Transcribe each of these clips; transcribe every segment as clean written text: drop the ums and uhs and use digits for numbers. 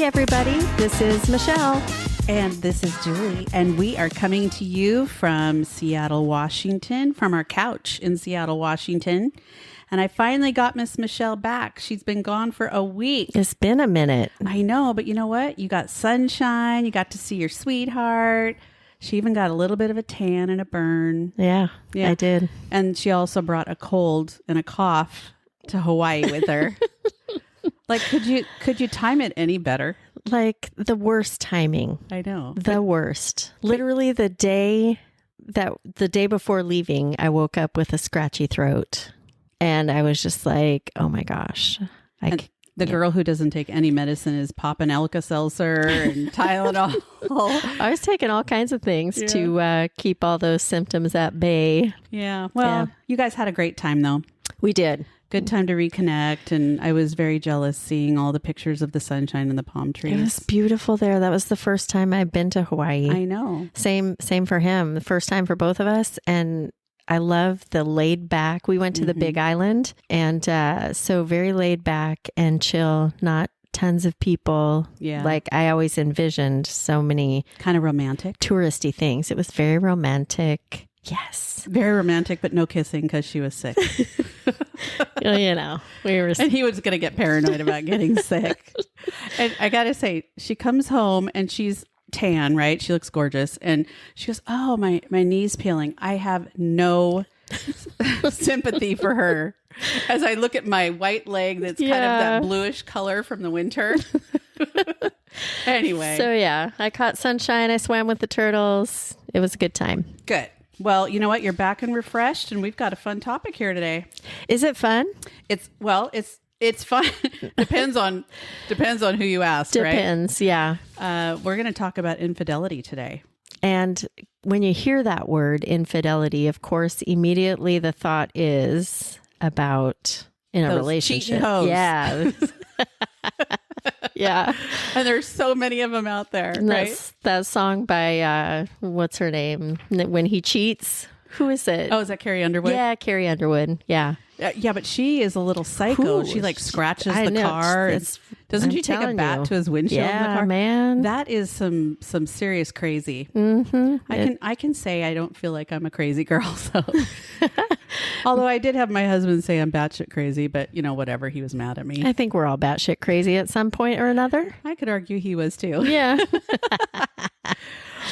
Hey, everybody. This is Michelle. And this is Julie. And we are coming to you from Seattle, Washington, from our couch in Seattle, Washington. And I finally got Miss Michelle back. She's been gone for a week. It's been a minute. I know, but you know what? You got sunshine. You got to see your sweetheart. She even got a little bit of a tan and a burn. Yeah, I did. And she also brought a cold and a cough to Hawaii with her. Like, could you time it any better? Like the worst timing. I know. The worst. Literally the day before leaving, I woke up with a scratchy throat. And I was just like, oh my gosh. The girl who doesn't take any medicine is popping Alka-Seltzer and Tylenol. I was taking all kinds of things to keep all those symptoms at bay. Yeah. Well, you guys had a great time, though. We did. Good time to reconnect. And I was very jealous seeing all the pictures of the sunshine and the palm trees. It was beautiful there. That was the first time I've been to Hawaii. I know. Same for him. The first time for both of us. And I love the laid back. We went to the Big Island, and so very laid back and chill, not tons of people. Yeah. Like I always envisioned so many kind of romantic, touristy things. It was very romantic. Yes. Very romantic, but no kissing because she was sick. You know, we were. And he was going to get paranoid about getting sick. And I got to say, she comes home and she's tan, right? She looks gorgeous. And she goes, oh, my knee's peeling. I have no sympathy for her. As I look at my white leg that's kind of that bluish color from the winter. Anyway. So yeah, I caught sunshine. I swam with the turtles. It was a good time. Good. Well, you know what? You're back and refreshed, and we've got a fun topic here today. Is it fun? It's fun. Depends on who you ask. Depends, right? Yeah. We're going to talk about infidelity today. And when you hear that word, infidelity, of course, immediately the thought is about in a relationship. Cheating hoes. Yeah. Yeah. And there's so many of them out there, right? That song by, what's her name? When He Cheats. Who is it? Oh, is that Carrie Underwood? Yeah, Carrie Underwood. Yeah. Yeah, but she is a little psycho. She like scratches the car. Doesn't she take a bat to his windshield in the car? Man. That is some serious crazy. Mm-hmm. I can say I don't feel like I'm a crazy girl. So, although I did have my husband say I'm batshit crazy, but whatever, he was mad at me. I think we're all batshit crazy at some point or another. I could argue he was too. Yeah.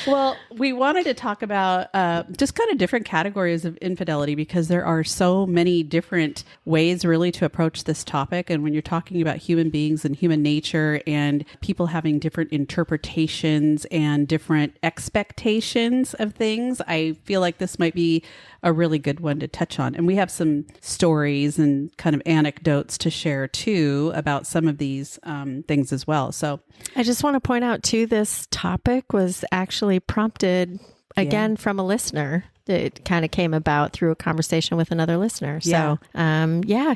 Well, we wanted to talk about just kind of different categories of infidelity because there are so many different ways really to approach this topic. And when you're talking about human beings and human nature and people having different interpretations and different expectations of things, I feel like this might be a really good one to touch on. And we have some stories and kind of anecdotes to share too about some of these things as well. So I just want to point out too, this topic was actually prompted again from a listener. It kind of came about through a conversation with another listener. So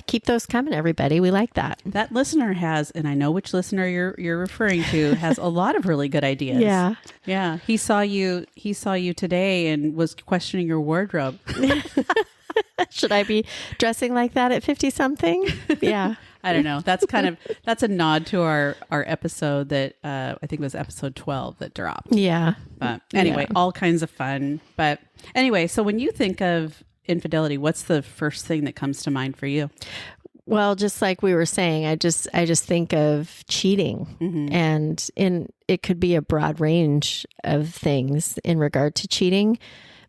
keep those coming, everybody. We like that. That listener has, and I know which listener you're referring to, has a lot of really good ideas. Yeah. Yeah. He saw you today and was questioning your wardrobe. Should I be dressing like that at 50 something? Yeah. I don't know. That's a nod to our episode that I think was episode 12 that dropped. Yeah. But anyway, all kinds of fun. But anyway, so when you think of infidelity, what's the first thing that comes to mind for you? Well, just like we were saying, I just think of cheating, and it could be a broad range of things in regard to cheating.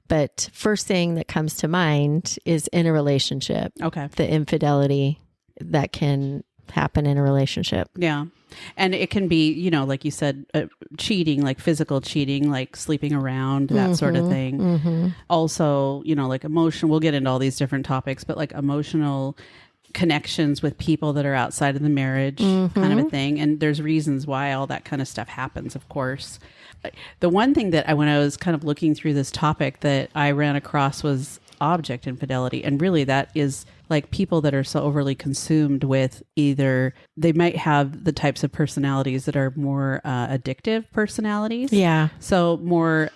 But first thing that comes to mind is in a relationship. Okay. The infidelity that can happen in a relationship. Yeah. And it can be, like you said, cheating, like physical cheating, like sleeping around, that sort of thing. Mm-hmm. Also, like emotional, we'll get into all these different topics, but like emotional connections with people that are outside of the marriage kind of a thing. And there's reasons why all that kind of stuff happens, of course. The one thing that when I was kind of looking through this topic that I ran across was object infidelity. And really that is like people that are so overly consumed with either they might have the types of personalities that are more addictive personalities. Yeah. So more,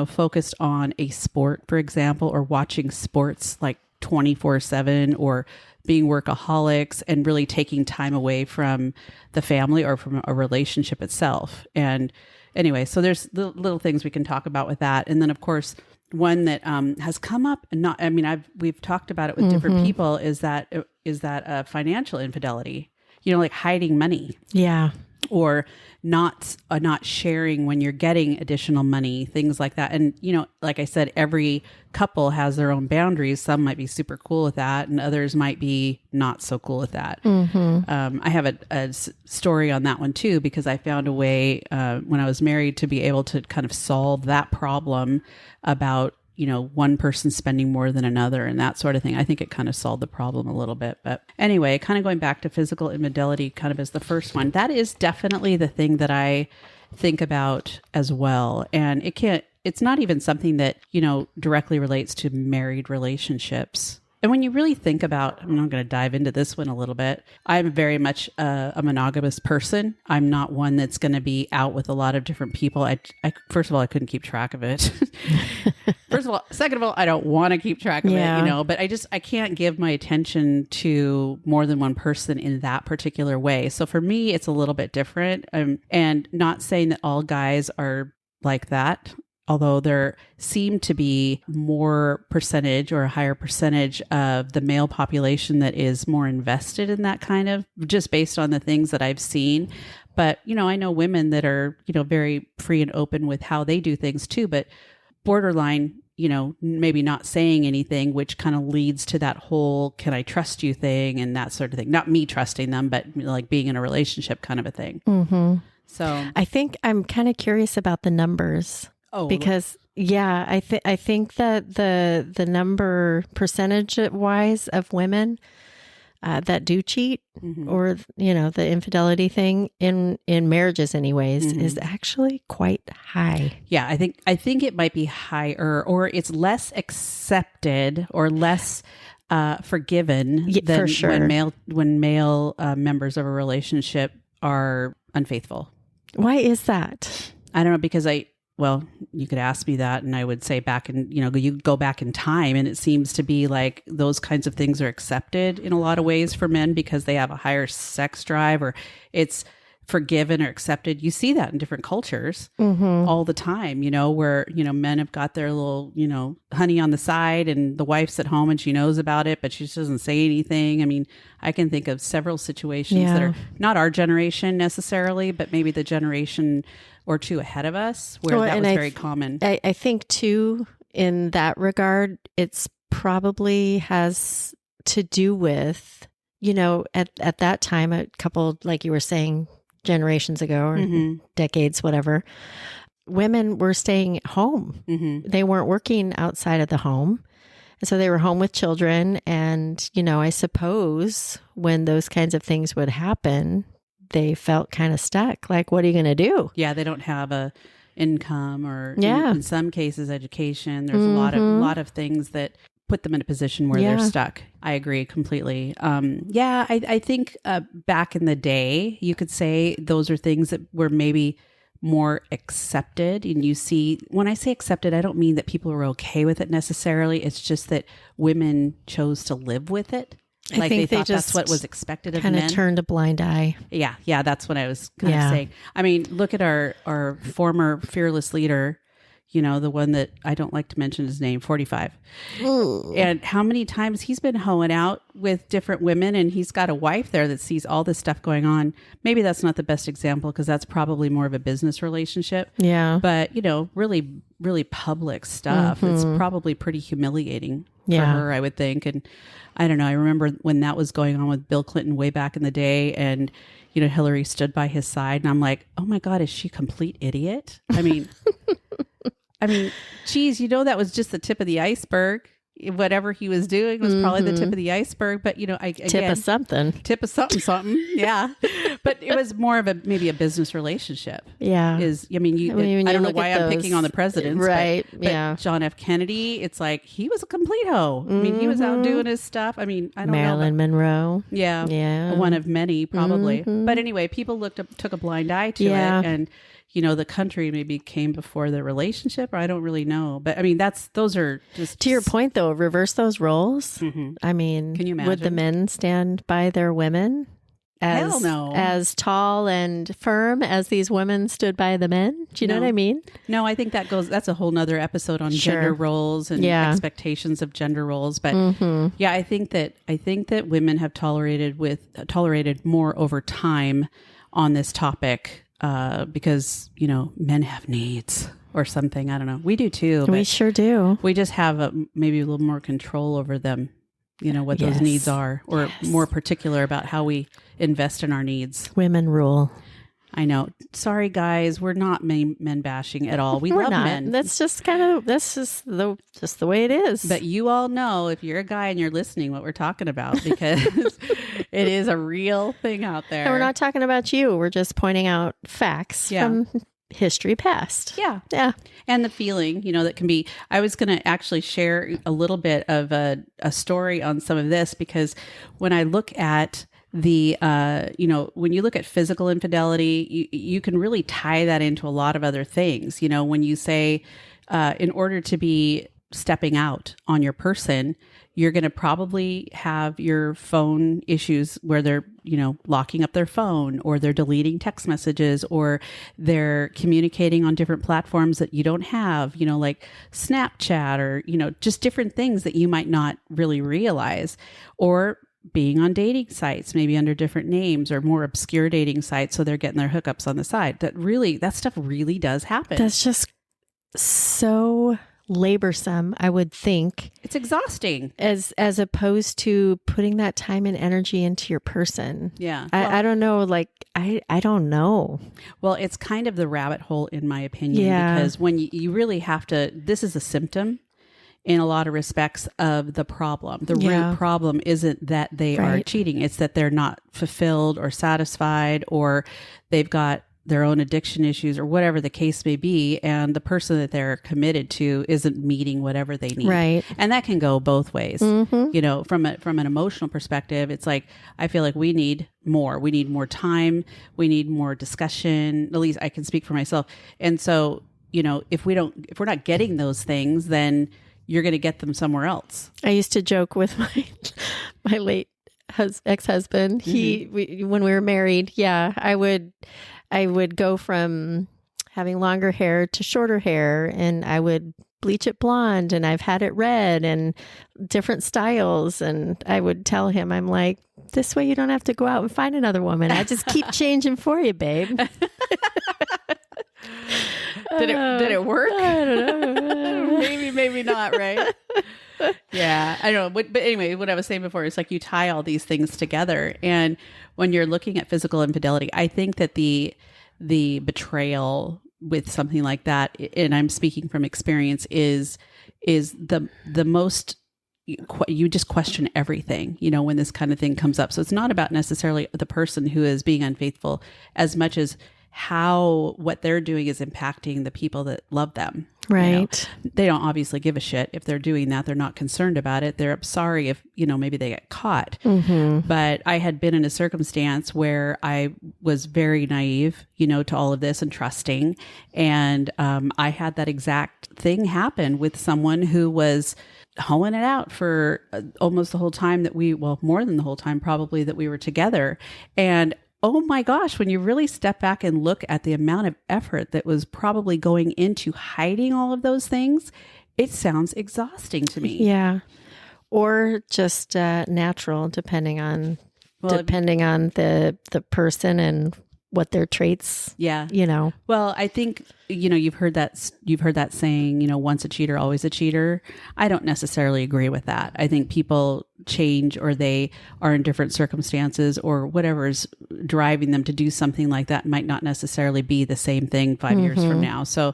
focused on a sport, for example, or watching sports like 24/7 or being workaholics and really taking time away from the family or from a relationship itself. And anyway, so there's the little things we can talk about with that. And then of course, one that has come up and we've talked about it with different people is that financial infidelity, like hiding money. Yeah. Or not sharing when you're getting additional money, things like that. And, like I said, every couple has their own boundaries. Some might be super cool with that and others might be not so cool with that. I have a story on that one too, because I found a way when I was married to be able to kind of solve that problem about one person spending more than another and that sort of thing. I think it kind of solved the problem a little bit. But anyway, kind of going back to physical infidelity kind of as the first one, that is definitely the thing that I think about as well. And it's not even something that, directly relates to married relationships. And when you really think about, I'm going to dive into this one a little bit. I'm very much a monogamous person. I'm not one that's going to be out with a lot of different people. I first of all, I couldn't keep track of it. First of all, second of all, I don't want to keep track of it, but I can't give my attention to more than one person in that particular way. So for me, it's a little bit different. And not saying that all guys are like that. Although there seem to be more percentage or a higher percentage of the male population that is more invested in that kind of, just based on the things that I've seen. But, I know women that are, very free and open with how they do things too, but borderline, maybe not saying anything, which kind of leads to that whole, can I trust you thing and that sort of thing. Not me trusting them, but like being in a relationship kind of a thing. Mm-hmm. So I think I'm kind of curious about the numbers. Oh, because I think that the number percentage wise of women that do cheat or the infidelity thing in marriages anyways is actually quite high. Yeah, I think it might be higher, or it's less accepted or less forgiven than for sure. when male members of a relationship are unfaithful. Why is that? I don't know, because well, you could ask me that and I would say back in, you go back in time and it seems to be like those kinds of things are accepted in a lot of ways for men because they have a higher sex drive or it's forgiven or accepted. You see that in different cultures all the time, where, men have got their little, honey on the side and the wife's at home and she knows about it, but she just doesn't say anything. I mean, I can think of several situations that are not our generation necessarily, but maybe the generation or two ahead of us where that was very common. I think too, in that regard, it's probably has to do with, at that time, a couple, like you were saying, generations ago or decades, whatever, women were staying at home. They weren't working outside of the home. And so they were home with children. And, I suppose when those kinds of things would happen, they felt kind of stuck. Like, what are you going to do? Yeah, they don't have a income or in some cases education. There's a lot of things that put them in a position where they're stuck. I agree completely. I think back in the day, you could say those are things that were maybe more accepted. And you see, when I say accepted, I don't mean that people were okay with it necessarily. It's just that women chose to live with it. I think they thought that's what was expected of men. Kind of turned a blind eye. Yeah, that's what I was kind of saying. I mean, look at our former fearless leader, the one that I don't like to mention his name, 45. Ooh. And how many times he's been hoeing out with different women and he's got a wife there that sees all this stuff going on. Maybe that's not the best example because that's probably more of a business relationship. Yeah. But, really, really public stuff. It's probably pretty humiliating for her, I would think. And I don't know. I remember when that was going on with Bill Clinton way back in the day and, Hillary stood by his side and I'm like, oh my God, is she a complete idiot? I mean, geez, that was just the tip of the iceberg. Whatever he was doing was probably the tip of the iceberg. But, tip of something. Yeah. But it was more of maybe a business relationship. Yeah. I don't know why I'm picking on the presidents. Right. But John F. Kennedy, it's like he was a complete hoe. I mean, he was out doing his stuff. I mean, I don't know. Marilyn Monroe. Yeah. One of many, probably. But anyway, people took a blind eye to it. And, the country maybe came before the relationship, or I don't really know. But I mean, those are just... To your point, though, reverse those roles. Mhm. I mean, Can you imagine? would the men stand by their women Hell no. as tall and firm as these women stood by the men? Do you know what I mean? No, I think that's a whole nother episode on gender roles and expectations of gender roles. But yeah, I think that women have tolerated more over time on this topic, because, men have needs or something. I don't know. We do too. We sure do. We just have maybe a little more control over them, what those needs are, or more particular about how we invest in our needs. Women rule. I know. Sorry, guys. We're not men bashing at all. We're love not. men. That's just just the way it is. But you all know, if you're a guy and you're listening, what we're talking about, because it is a real thing out there. And we're not talking about you. We're just pointing out facts from history past. Yeah. Yeah. And the feeling, that can be... I was going to actually share a little bit of a story on some of this, because when I look at the, when you look at physical infidelity, you can really tie that into a lot of other things. When you say, in order to be stepping out on your person, you're going to probably have your phone issues where they're, locking up their phone, or they're deleting text messages, or they're communicating on different platforms that you don't have, like Snapchat, or, just different things that you might not really realize, or being on dating sites, maybe under different names or more obscure dating sites. So they're getting their hookups on the side. That stuff really does happen. That's just so laborsome, I would think. It's exhausting. As opposed to putting that time and energy into your person. Yeah. I don't know. I don't know. Well, it's kind of the rabbit hole, in my opinion, because when you really have to, this is a symptom in a lot of respects of the problem. The root problem isn't that they are cheating. It's that they're not fulfilled or satisfied, or they've got their own addiction issues, or whatever the case may be. And the person that they're committed to isn't meeting whatever they need. Right. And that can go both ways. Mm-hmm. From an emotional perspective, it's like, I feel like we need more. We need more time. We need more discussion. At least I can speak for myself. And so, if we're not getting those things, then you're going to get them somewhere else. I used to joke with my late ex-husband. When we were married, I would go from having longer hair to shorter hair, and I would bleach it blonde, and I've had it red, and different styles. And I would tell him, I'm like, this way you don't have to go out and find another woman. I just keep changing for you, babe. Did it work? I don't know. maybe not, right? Yeah, I don't know. But anyway, what I was saying before is like, you tie all these things together. And when you're looking at physical infidelity, I think that the betrayal with something like that, and I'm speaking from experience, is the most... You just question everything, when this kind of thing comes up. So it's not about necessarily the person who is being unfaithful as much as how what they're doing is impacting the people that love them. Right. They don't obviously give a shit if they're doing that. They're not concerned about it. They're sorry if, maybe they get caught. Mm-hmm. But I had been in a circumstance where I was very naive, to all of this and trusting. And I had that exact thing happen with someone who was hoeing it out for almost the whole time more than the whole time probably that we were together. And oh my gosh, when you really step back and look at the amount of effort that was probably going into hiding all of those things, it sounds exhausting to me. Yeah. Or just natural, depending on the person and what their traits. Yeah. Well, I think, you've heard that saying, once a cheater, always a cheater. I don't necessarily agree with that. I think people change, or they are in different circumstances, or whatever is driving them to do something like that might not necessarily be the same thing 5 years from now. So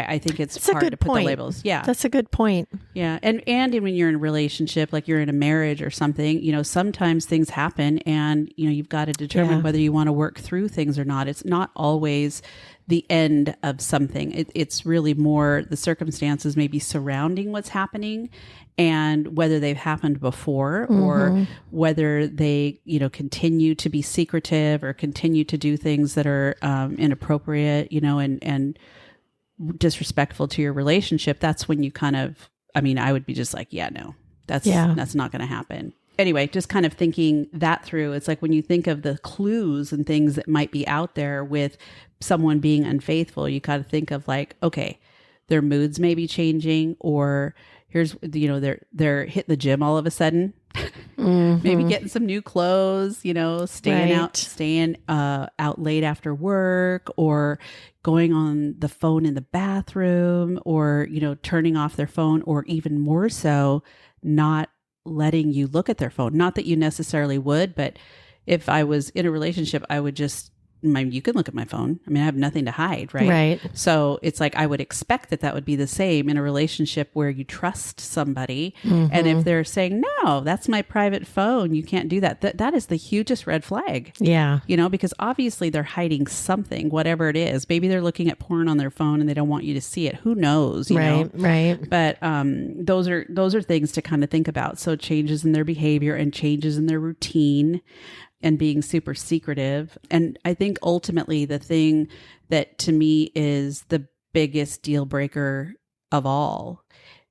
I think it's That's a hard good to put point. the labels. Yeah. That's a good point. Yeah. And when you're in a relationship, like you're in a marriage or something, sometimes things happen and, you've got to determine whether you want to work through things or not. It's not always the end of something. It's really more the circumstances maybe surrounding what's happening and whether they've happened before or whether they, continue to be secretive or continue to do things that are inappropriate, and disrespectful to your relationship. That's when you kind of, I would be just like, yeah, no, that's not going to happen. Anyway, just kind of thinking that through. It's like when you think of the clues and things that might be out there with someone being unfaithful, you kind of think of like, okay, their moods may be changing, or here's, they're hitting the gym all of a sudden, maybe getting some new clothes, staying out late after work, or going on the phone in the bathroom, or, turning off their phone, or even more so, not letting you look at their phone. Not that you necessarily would, but if I was in a relationship, I would just, you can look at my phone. I have nothing to hide, right? Right. So it's like, I would expect that would be the same in a relationship where you trust somebody. And if they're saying, no, that's my private phone, you can't do that. That is the hugest red flag. Yeah. Because obviously they're hiding something, whatever it is. Maybe they're looking at porn on their phone and they don't want you to see it. Who knows? You know? Right. But those are things to kind of think about. So changes in their behavior and changes in their routine, and being super secretive. And I think ultimately the thing that to me is the biggest deal breaker of all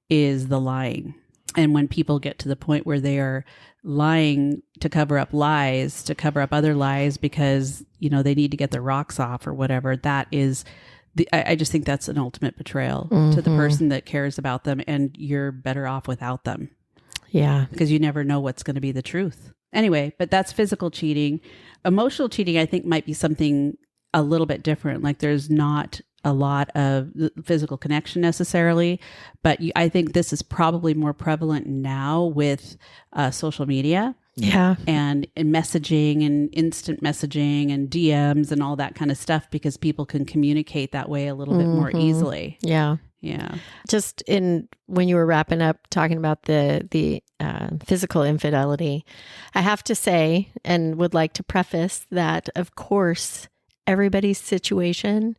is the lying. And when people get to the point where they are lying to cover up lies, to cover up other lies because, they need to get their rocks off or whatever, that is I just think that's an ultimate betrayal to the person that cares about them, and you're better off without them. Yeah. Because you never know what's going to be the truth. Anyway, but that's physical cheating. Emotional cheating, I think, might be something a little bit different. Like there's not a lot of physical connection necessarily, but I think this is probably more prevalent now with social media. Yeah. And messaging and instant messaging and DMs and all that kind of stuff, because people can communicate that way a little bit more easily. Yeah. Yeah. Just when you were wrapping up talking about the physical infidelity, I have to say, and would like to preface that, of course, everybody's situation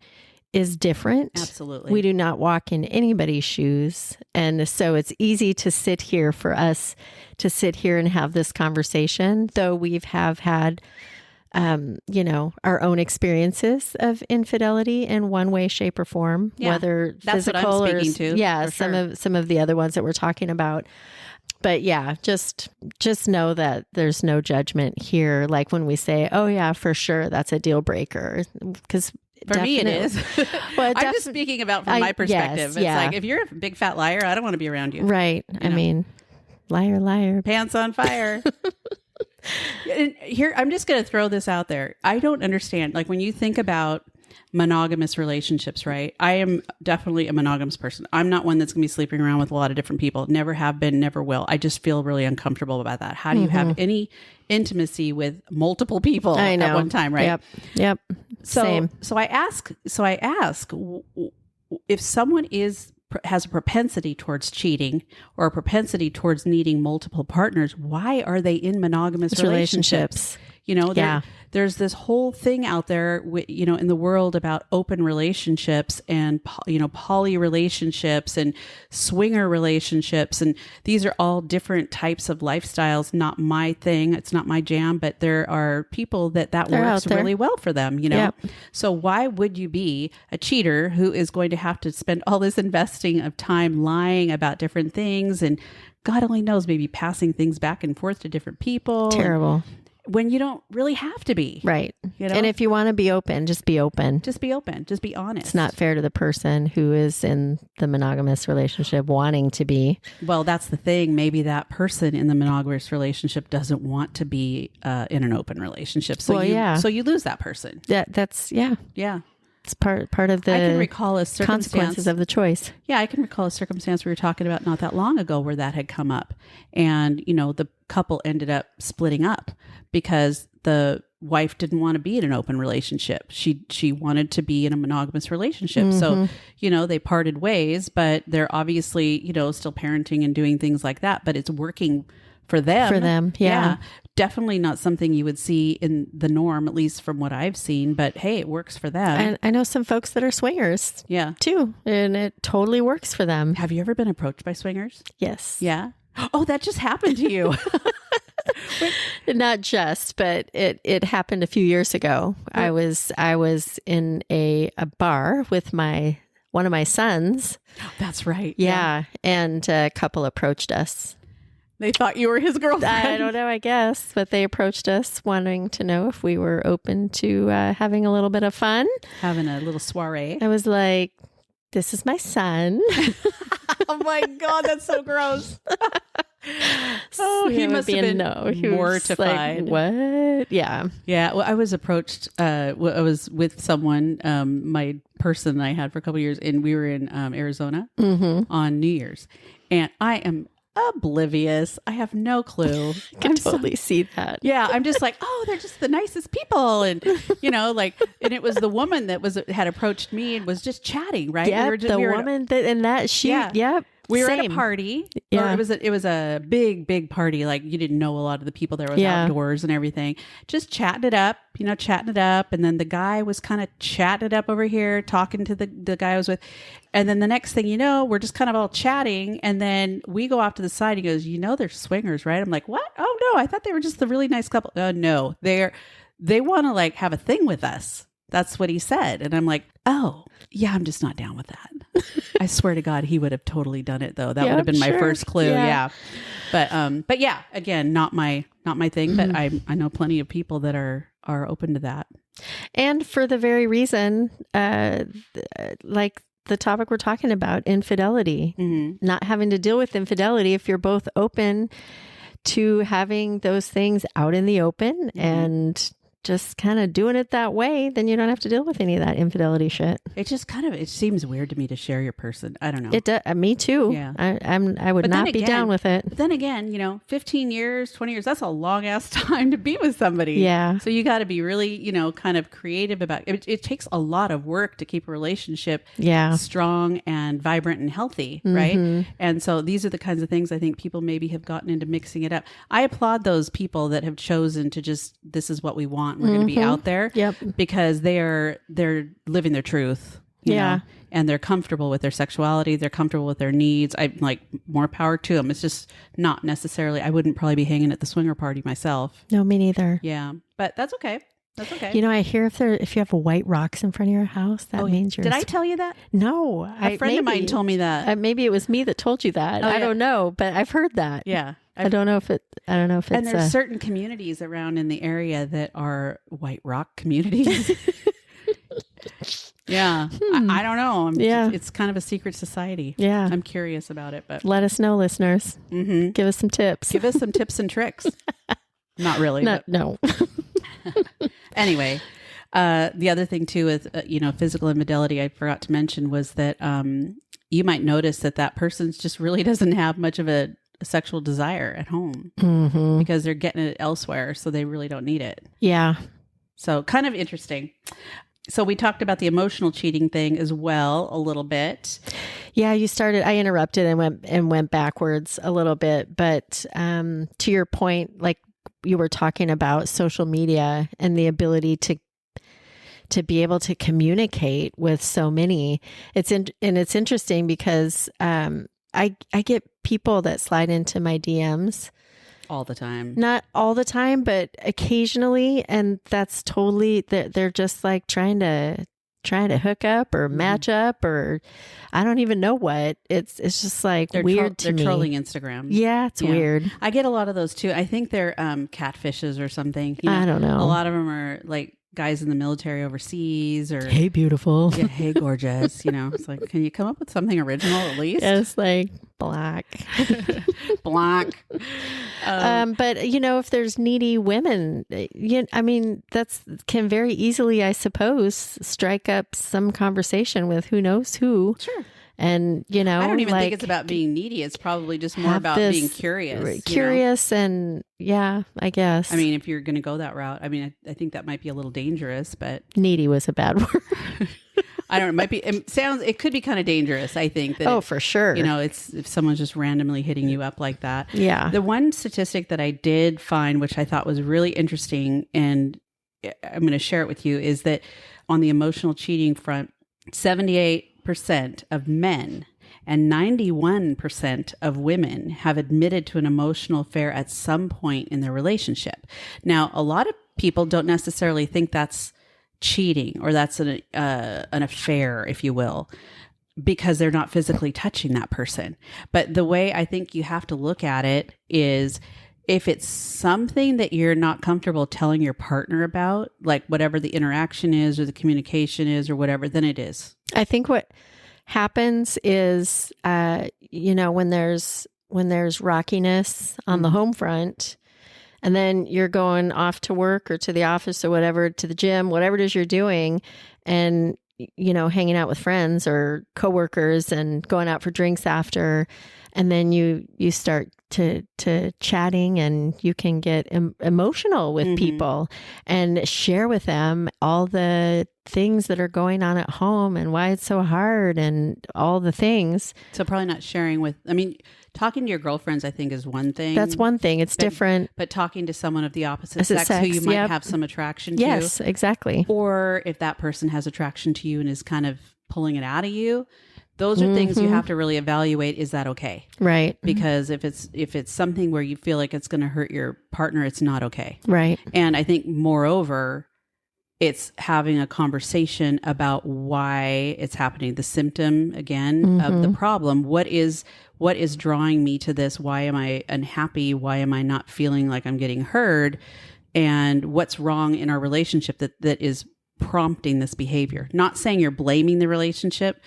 is different. Absolutely. We do not walk in anybody's shoes. And so it's easy to sit here for us to sit here and have this conversation, though we've had our own experiences of infidelity in one way, shape, or form, whether that's physical what I'm speaking to. some of the other ones that we're talking about. But yeah, just know that there's no judgment here. Like when we say, "Oh yeah, for sure, that's a deal breaker," because for me it is. Well, I'm just speaking about from my perspective. Yes, it's like, if you're a big fat liar, I don't want to be around you. Right. Liar, liar, pants on fire. Here, I'm just going to throw this out there. I don't understand. Like when you think about monogamous relationships, right? I am definitely a monogamous person. I'm not one that's going to be sleeping around with a lot of different people. Never have been, never will. I just feel really uncomfortable about that. How do you have any intimacy with multiple people at one time, right? Yep. Same. So I ask, if someone has a propensity towards cheating or a propensity towards needing multiple partners, why are they in monogamous relationships? There's this whole thing out there, in the world about open relationships and, poly relationships and swinger relationships. And these are all different types of lifestyles. Not my thing. It's not my jam, but there are people that works really well for them, Yep. So why would you be a cheater who is going to have to spend all this investing of time lying about different things, and God only knows, maybe passing things back and forth to different people? Terrible. When you don't really have to be. Right. And if you want to be open, just be open. Just be open. Just be honest. It's not fair to the person who is in the monogamous relationship wanting to be. Well, that's the thing. Maybe that person in the monogamous relationship doesn't want to be in an open relationship. So so you lose that person. That's. Yeah. It's part of the I can recall a consequences of the choice. Yeah, I can recall a circumstance we were talking about not that long ago where that had come up. And, the couple ended up splitting up because the wife didn't want to be in an open relationship. She wanted to be in a monogamous relationship. So, they parted ways, but they're obviously, still parenting and doing things like that, but it's working for them. For them. Yeah. Definitely not something you would see in the norm, at least from what I've seen, but hey, it works for them. And I know some folks that are swingers. Yeah. Too. And it totally works for them. Have you ever been approached by swingers? Yes. Yeah. Oh, that just happened to you. Not just, but it happened a few years ago. I was in a bar with one of my sons. That's right. Yeah. And a couple approached us. They thought you were his girlfriend. I don't know, I guess, but they approached us wanting to know if we were open to having a little bit of fun. Having a little soiree. I was like, this is my son. Oh my God, that's so gross. He must have been mortified. Like, what? Yeah. Yeah. Well, I was approached. I was with someone, my person I had for a couple of years, and we were in Arizona on New Year's. And I am oblivious. I have no clue. I can totally see that. Yeah. I'm just like, oh, they're just the nicest people. And, and it was the woman that had approached me and was just chatting, right? Yeah. Yep. We were at a party. Yeah. It was a big, big party. Like you didn't know a lot of the people there. It was outdoors and everything. Just chatting it up. And then the guy was kind of chatting it up over here, talking to the guy I was with. And then the next thing you know, we're just kind of all chatting. And then we go off to the side. He goes, they're swingers, right? I'm like, what? Oh, no. I thought they were just the really nice couple. No, they want to like have a thing with us. That's what he said. And I'm like, oh, yeah, I'm just not down with that. I swear to God, he would have totally done it though. That would have been my first clue. Yeah. But yeah, again, not my thing, but I know plenty of people that are open to that. And for the very reason, like the topic we're talking about, infidelity, not having to deal with infidelity. If you're both open to having those things out in the open and just kind of doing it that way, then you don't have to deal with any of that infidelity shit. It just it seems weird to me to share your person. I don't know. It does. Me too. Yeah. I would not be down with it. But then again, 15 years, 20 years, that's a long ass time to be with somebody. Yeah. So you got to be really, kind of creative about it. It takes a lot of work to keep a relationship strong and vibrant and healthy. Right. And so these are the kinds of things I think people maybe have gotten into mixing it up. I applaud those people that have chosen to just, this is what we want. We're going to be out there because they're living their truth, you know, and they're comfortable with their sexuality. They're comfortable with their needs. I'm like, more power to them. It's just not necessarily, I wouldn't probably be hanging at the swinger party myself. No, me neither. Yeah. But that's okay. That's okay. I hear if you have white rocks in front of your house, that means you're... Did I tell you that? No. A friend of mine told me that. Maybe it was me that told you that. I don't know, but I've heard that. Yeah. I don't know if it's... And there's certain communities around in the area that are white rock communities. Yeah. I don't know. It's kind of a secret society. Yeah. I'm curious about it, but... Let us know, listeners. Give us some tips. Give us some tips and tricks. Not really. No. Anyway, the other thing too with, physical infidelity, I forgot to mention was that you might notice that person just really doesn't have much of a sexual desire at home because they're getting it elsewhere. So they really don't need it. Yeah. So kind of interesting. So we talked about the emotional cheating thing as well a little bit. Yeah, I interrupted and went backwards a little bit, but to your point, like you were talking about social media and the ability to be able to communicate with so many. It's interesting because I get people that slide into my DMs all the time. Not all the time, but occasionally, and that's totally they're just like trying to hook up or match up, or I don't even know what. It's just like weird to me. They're trolling Instagram. Yeah, it's weird. I get a lot of those too. I think they're catfishes or something. I don't know. A lot of them are like guys in the military overseas, or hey, beautiful. Yeah, hey, gorgeous. It's like, can you come up with something original at least? It's like black. Black. But if there's needy women, that's can very easily, I suppose, strike up some conversation with who knows who. Sure. And, you know, I don't even think it's about being needy. It's probably just more about being curious. Curious, and yeah, I guess. I mean, if you're going to go that route, I mean, I think that might be a little dangerous, but needy was a bad word. I don't know. It could be kind of dangerous. I think that. Oh, for sure. You know, it's if someone's just randomly hitting you up like that. Yeah. The one statistic that I did find, which I thought was really interesting, and I'm going to share it with you, is that on the emotional cheating front, 78% of men and 91% of women have admitted to an emotional affair at some point in their relationship. Now, a lot of people don't necessarily think that's cheating or that's an affair, if you will, because they're not physically touching that person. But the way I think you have to look at it is, if it's something that you're not comfortable telling your partner about, like whatever the interaction is or the communication is or whatever, then it is. I think what happens is, you know, when there's rockiness on the home front, and then you're going off to work or to the office or whatever, to the gym, whatever it is you're doing, and, you know, hanging out with friends or coworkers and going out for drinks after, and then you start to chatting, and you can get emotional with people and share with them all the things that are going on at home and why it's so hard and all the things. So probably not sharing with, I mean, talking to your girlfriends, I think, is one thing. That's one thing. It's different. But talking to someone of the opposite sex who you might have some attraction to. Yes, exactly. Or if that person has attraction to you and is kind of pulling it out of you, those are things you have to really evaluate. Is that okay? Right. Because if it's something where you feel like it's going to hurt your partner, it's not okay. Right. And I think moreover, it's having a conversation about why it's happening. The symptom, again, of the problem. What is drawing me to this? Why am I unhappy? Why am I not feeling like I'm getting heard? And what's wrong in our relationship that is prompting this behavior? Not saying you're blaming the relationship,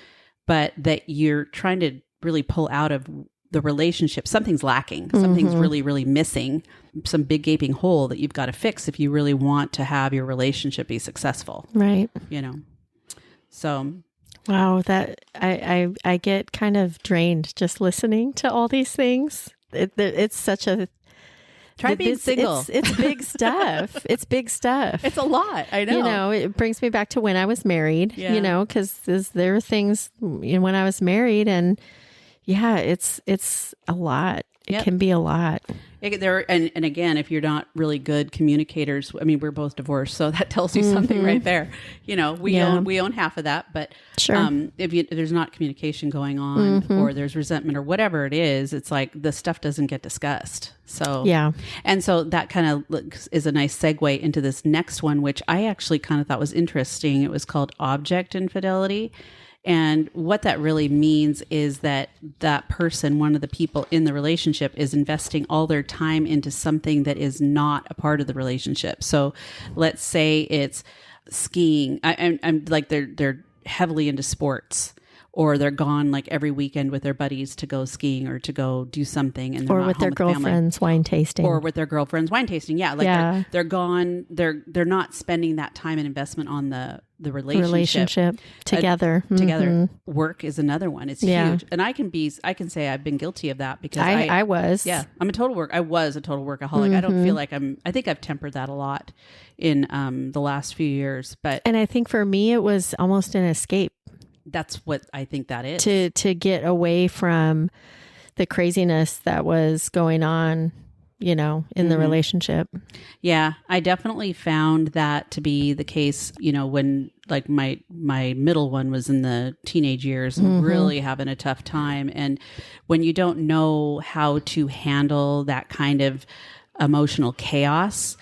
but that you're trying to really pull out of the relationship. Something's lacking. Something's really, really missing. Some big gaping hole that you've got to fix if you really want to have your relationship be successful. Right. You know, so. Wow, that I get kind of drained just listening to all these things. It's such a try being single. It's big stuff. It's big stuff. It's a lot. I know. You know, it brings me back to when I was married. Yeah. You know, because there are things, you know, when I was married, and yeah, it's a lot. It can be a lot. And again, if you're not really good communicators, I mean, we're both divorced, so that tells you something right there. You know, we own half of that, but sure. If there's not communication going on, or there's resentment or whatever it is, it's like the stuff doesn't get discussed. So yeah, and so that kind of is a nice segue into this next one, which I actually kind of thought was interesting. It was called object infidelity. And what that really means is that that person, one of the people in the relationship, is investing all their time into something that is not a part of the relationship. So let's say it's skiing. I'm like they're heavily into sports, or they're gone like every weekend with their buddies to go skiing or to go do something, and or with their girlfriends wine tasting, or with their girlfriends wine tasting. Yeah, like they're gone. They're not spending that time and investment on the relationship together. Together. Work is another one. It's huge, and I can say I've been guilty of that because I was. Yeah, I was a total workaholic. I don't feel like I think I've tempered that a lot in the last few years, and I think for me it was almost an escape. That's what I think that is. To get away from the craziness that was going on, you know, in the relationship. Yeah, I definitely found that to be the case, you know, when like my middle one was in the teenage years and really having a tough time. And when you don't know how to handle that kind of emotional chaos,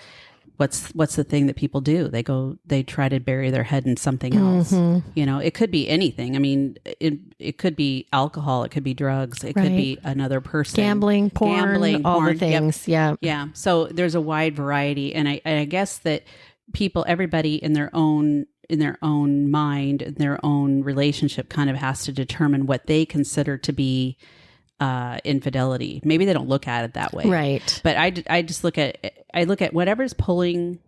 what's the thing that people do? They try to bury their head in something else. You know, it could be anything. I mean, it could be alcohol. It could be drugs. It could be another person. Gambling, porn. All the things. Yep. Yeah. So there's a wide variety. And I guess that everybody in their own mind, in their own relationship kind of has to determine what they consider to be infidelity. Maybe they don't look at it that way. Right. But I just look at whatever's pulling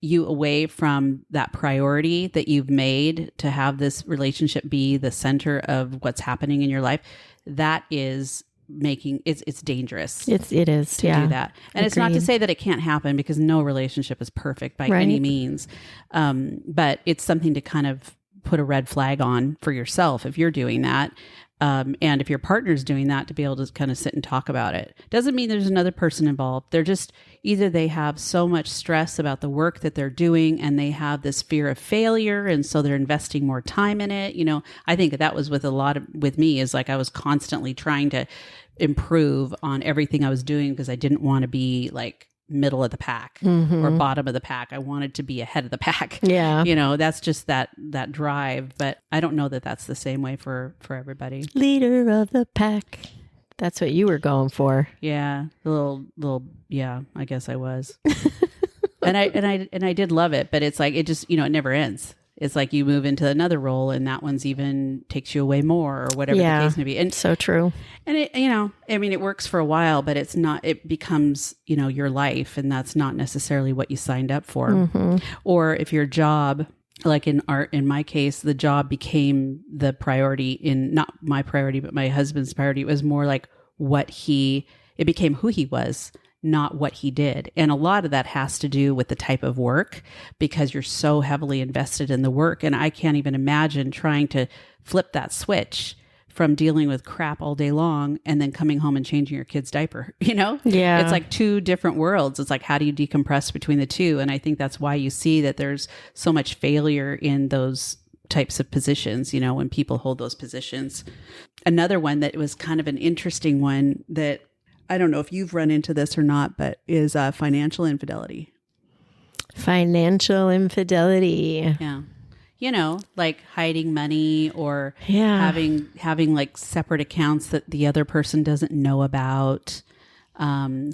you away from that priority that you've made to have this relationship be the center of what's happening in your life, that is making it's dangerous. It is to do that. And it's not to say that it can't happen, because no relationship is perfect by any means. But it's something to kind of put a red flag on for yourself if you're doing that. And if your partner's doing that, to be able to kind of sit and talk about it. Doesn't mean there's another person involved. They're just, either they have so much stress about the work that they're doing and they have this fear of failure, and so they're investing more time in it. You know, I think that was with me, is like I was constantly trying to improve on everything I was doing, because I didn't want to be like middle of the pack or bottom of the pack. I wanted to be ahead of the pack. Yeah. You know, that's just that drive. But I don't know that that's the same way for everybody. Leader of the pack. That's what you were going for. Yeah. Yeah, I guess I was. and I did love it, but it's like, it just, you know, it never ends. It's like you move into another role and that one's even takes you away more, or whatever the case may be. And so true. And it, you know, I mean, it works for a while, but it's not, it becomes, you know, your life, and that's not necessarily what you signed up for. Or if your job, like in my case, the job became the priority, not my priority, but my husband's priority. It was more like it became who he was, not what he did. And a lot of that has to do with the type of work, because you're so heavily invested in the work. And I can't even imagine trying to flip that switch from dealing with crap all day long and then coming home and changing your kid's diaper, you know? Yeah. It's like two different worlds. It's like, how do you decompress between the two? And I think that's why you see that there's so much failure in those types of positions, you know, when people hold those positions. Another one that was kind of an interesting one that I don't know if you've run into this or not, but is financial infidelity. Financial infidelity. Yeah. You know, like hiding money, or having like separate accounts that the other person doesn't know about,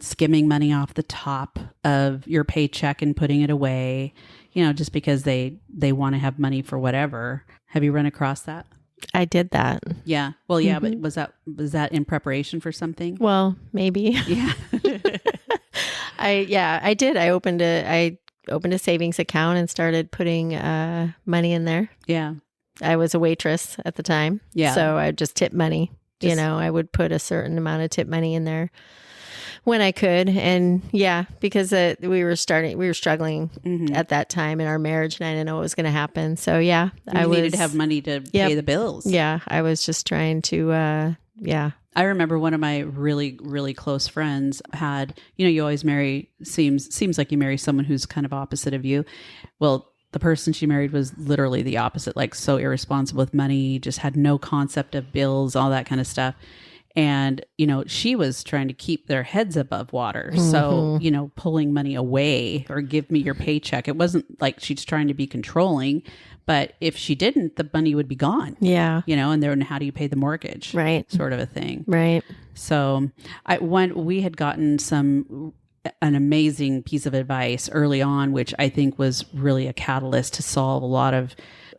skimming money off the top of your paycheck and putting it away, you know, just because they want to have money for whatever. Have you run across that? I did that. Yeah. Well, yeah, but was that in preparation for something? Well, maybe. Yeah. I did. I opened a savings account and started putting money in there. Yeah. I was a waitress at the time. Yeah. So I just tip money. You know, I would put a certain amount of tip money in there when I could. And because we were struggling at that time in our marriage, and I didn't know what was going to happen. So I needed to have money to pay the bills. Yeah. I was just trying to, I remember one of my really, really close friends had, you know, you always seems like you marry someone who's kind of opposite of you. Well, the person she married was literally the opposite, like so irresponsible with money, just had no concept of bills, all that kind of stuff. And, you know, she was trying to keep their heads above water. So, you know, pulling money away, or give me your paycheck. It wasn't like she's trying to be controlling, but if she didn't, the money would be gone. Yeah. You know, and then how do you pay the mortgage? Right. Sort of a thing. Right. So we had gotten an amazing piece of advice early on, which I think was really a catalyst to solve a lot of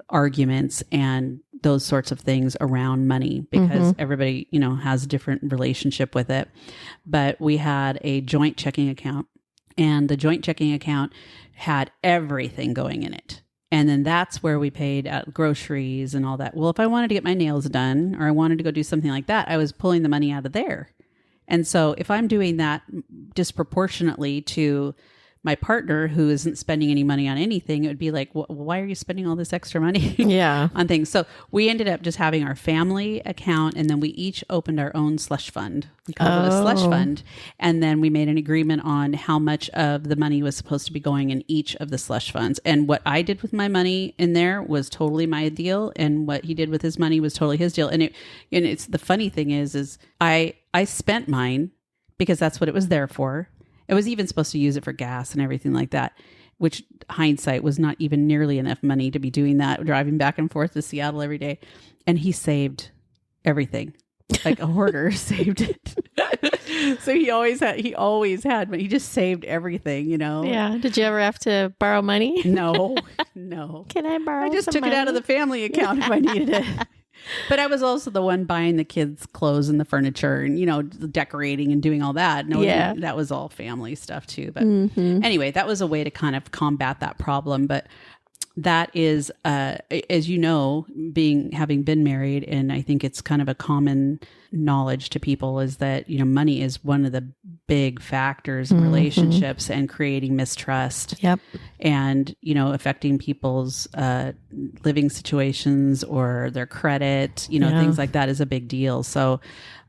arguments and those sorts of things around money, because everybody, you know, has a different relationship with it. But we had a joint checking account, and the joint checking account had everything going in it. And then that's where we paid at groceries and all that. Well, if I wanted to get my nails done, or I wanted to go do something like that, I was pulling the money out of there. And so if I'm doing that disproportionately to my partner, who isn't spending any money on anything, it would be like, why are you spending all this extra money on things? So we ended up just having our family account, and then we each opened our own slush fund. We called it a slush fund. And then we made an agreement on how much of the money was supposed to be going in each of the slush funds. And what I did with my money in there was totally my deal, and what he did with his money was totally his deal. And it's the funny thing is I spent mine because that's what it was there for. I was even supposed to use it for gas and everything like that, which hindsight was not even nearly enough money to be doing that, driving back and forth to Seattle every day. And he saved everything. Like a hoarder saved it. So he always had, but he just saved everything, you know? Yeah. Did you ever have to borrow money? No. Can I borrow I just some took money? It out of the family account if I needed it. But I was also the one buying the kids' clothes and the furniture and, decorating and doing all that. No, Yeah. that was all family stuff too. But anyway, that was a way to kind of combat that problem. But that is, as you know, having been married, and I think it's kind of a common knowledge to people, is that, money is one of the big factors in relationships and creating mistrust. Yep. And, affecting people's living situations or their credit, things like that is a big deal. So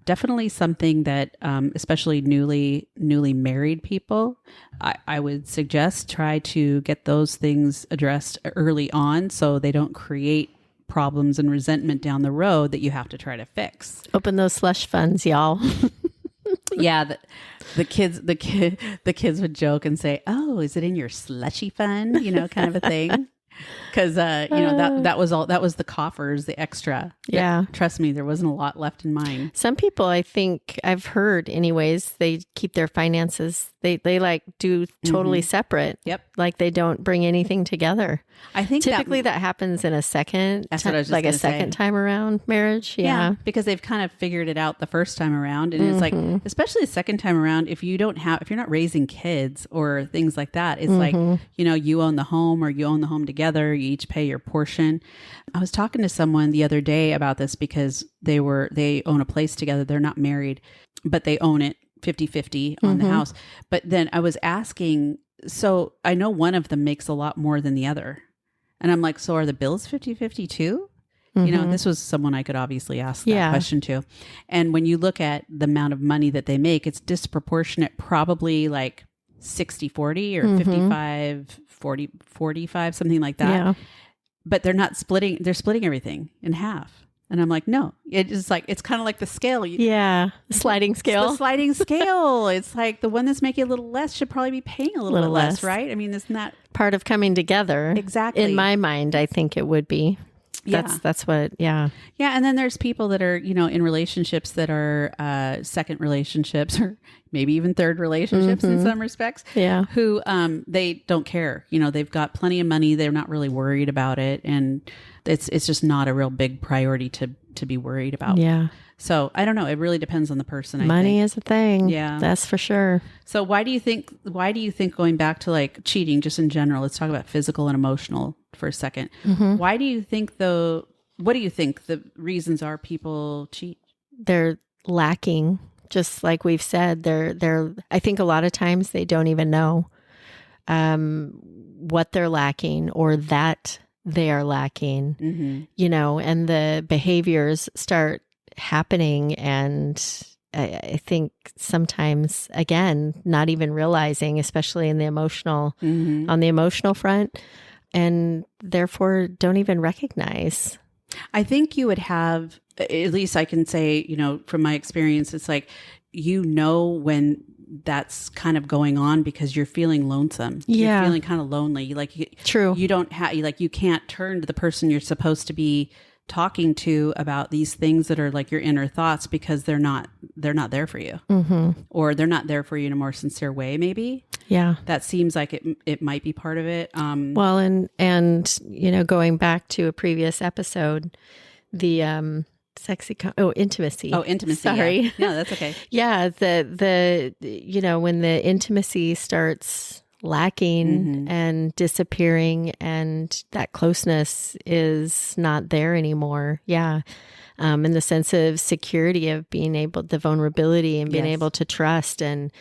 definitely something that, especially newly married people, I would suggest try to get those things addressed early on so they don't create problems and resentment down the road that you have to try to fix. Open those slush funds, y'all. Yeah, the kids would joke and say, "Oh, is it in your slushy fund?" Kind of a thing. Because that was the coffers, the extra. Yeah. Trust me, there wasn't a lot left in mine. Some people, I think I've heard anyways, they keep their finances, they like do totally separate. Yep. Like they don't bring anything together. I think typically that happens in a second, that's what I was just like a say. second time around marriage. Yeah. Because they've kind of figured it out the first time around. And it's like, especially the second time around, if you're not raising kids or things like that, it's like, you own the home or you own the home together, you each pay your portion. I was talking to someone the other day about this because they own a place together. They're not married, but they own it 50-50 on the house. But then I was asking, so I know one of them makes a lot more than the other. And I'm like, so are the bills 50-50 too? This was someone I could obviously ask that question to. And when you look at the amount of money that they make, it's disproportionate, probably like 60-40 or 55-45, something like that. Yeah. But they're not splitting, they're splitting everything in half. And I'm like, no, it's kind of like the scale. The sliding scale. It's the sliding scale. It's like the one that's making a little less should probably be paying a little bit less, right? I mean, isn't that part of coming together? Exactly. In my mind, I think it would be. That's what, yeah. Yeah. And then there's people that are, in relationships that are second relationships or maybe even third relationships in some respects. Yeah. Who they don't care. They've got plenty of money. They're not really worried about it. And it's just not a real big priority to be worried about. Yeah. So I don't know. It really depends on the person. Money is a thing. Yeah. That's for sure. So why do you think going back to like cheating just in general, let's talk about physical and emotional for a second. Why do you think what do you think the reasons are people cheat? They're lacking, just like we've said, I think a lot of times they don't even know what they're lacking or that they are lacking, and the behaviors start happening. And I think sometimes, again, not even realizing, especially in the emotional, on the emotional front, and therefore don't even recognize. I think you would have, at least I can say, from my experience, it's like, when that's kind of going on because you're feeling lonesome. Yeah. You're feeling kind of lonely. True. You don't have, you can't turn to the person you're supposed to be talking to about these things that are like your inner thoughts because they're not there for you, or they're not there for you in a more sincere way. Maybe. Yeah. That seems like it might be part of it. Well, and going back to a previous episode, the, intimacy. Oh, intimacy. Sorry. Yeah. No, that's okay. Yeah. The when the intimacy starts lacking and disappearing and that closeness is not there anymore. Yeah. In the sense of security of the vulnerability and being able to trust. And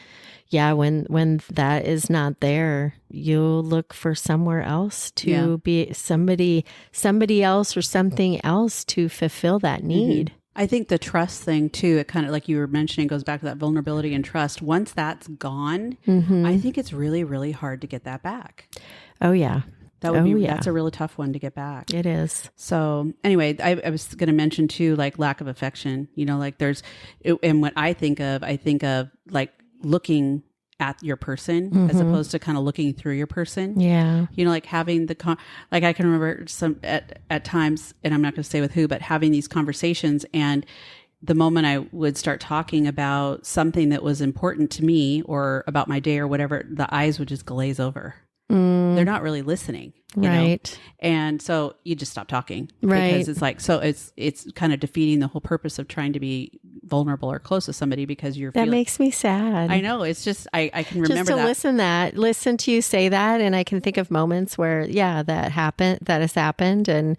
when that is not there, you'll look for somewhere else to be somebody else or something else to fulfill that need. I think the trust thing too, it kind of like you were mentioning goes back to that vulnerability and trust. Once that's gone, I think it's really, really hard to get that back. Oh yeah. That's a really tough one to get back. It is. So anyway, I was going to mention too, like lack of affection, like and what I think of like looking at your person as opposed to kind of looking through your person. Yeah. Like having like I can remember some at times, and I'm not going to say with who, but having these conversations, and the moment I would start talking about something that was important to me or about my day or whatever, the eyes would just glaze over. They're not really listening. You know? And so you just stop talking. Because it's like, so it's kind of defeating the whole purpose of trying to be vulnerable or close to somebody because you're that makes me sad. I know. It's just, I can remember just to listen to you say that. And I can think of moments where, that has happened. And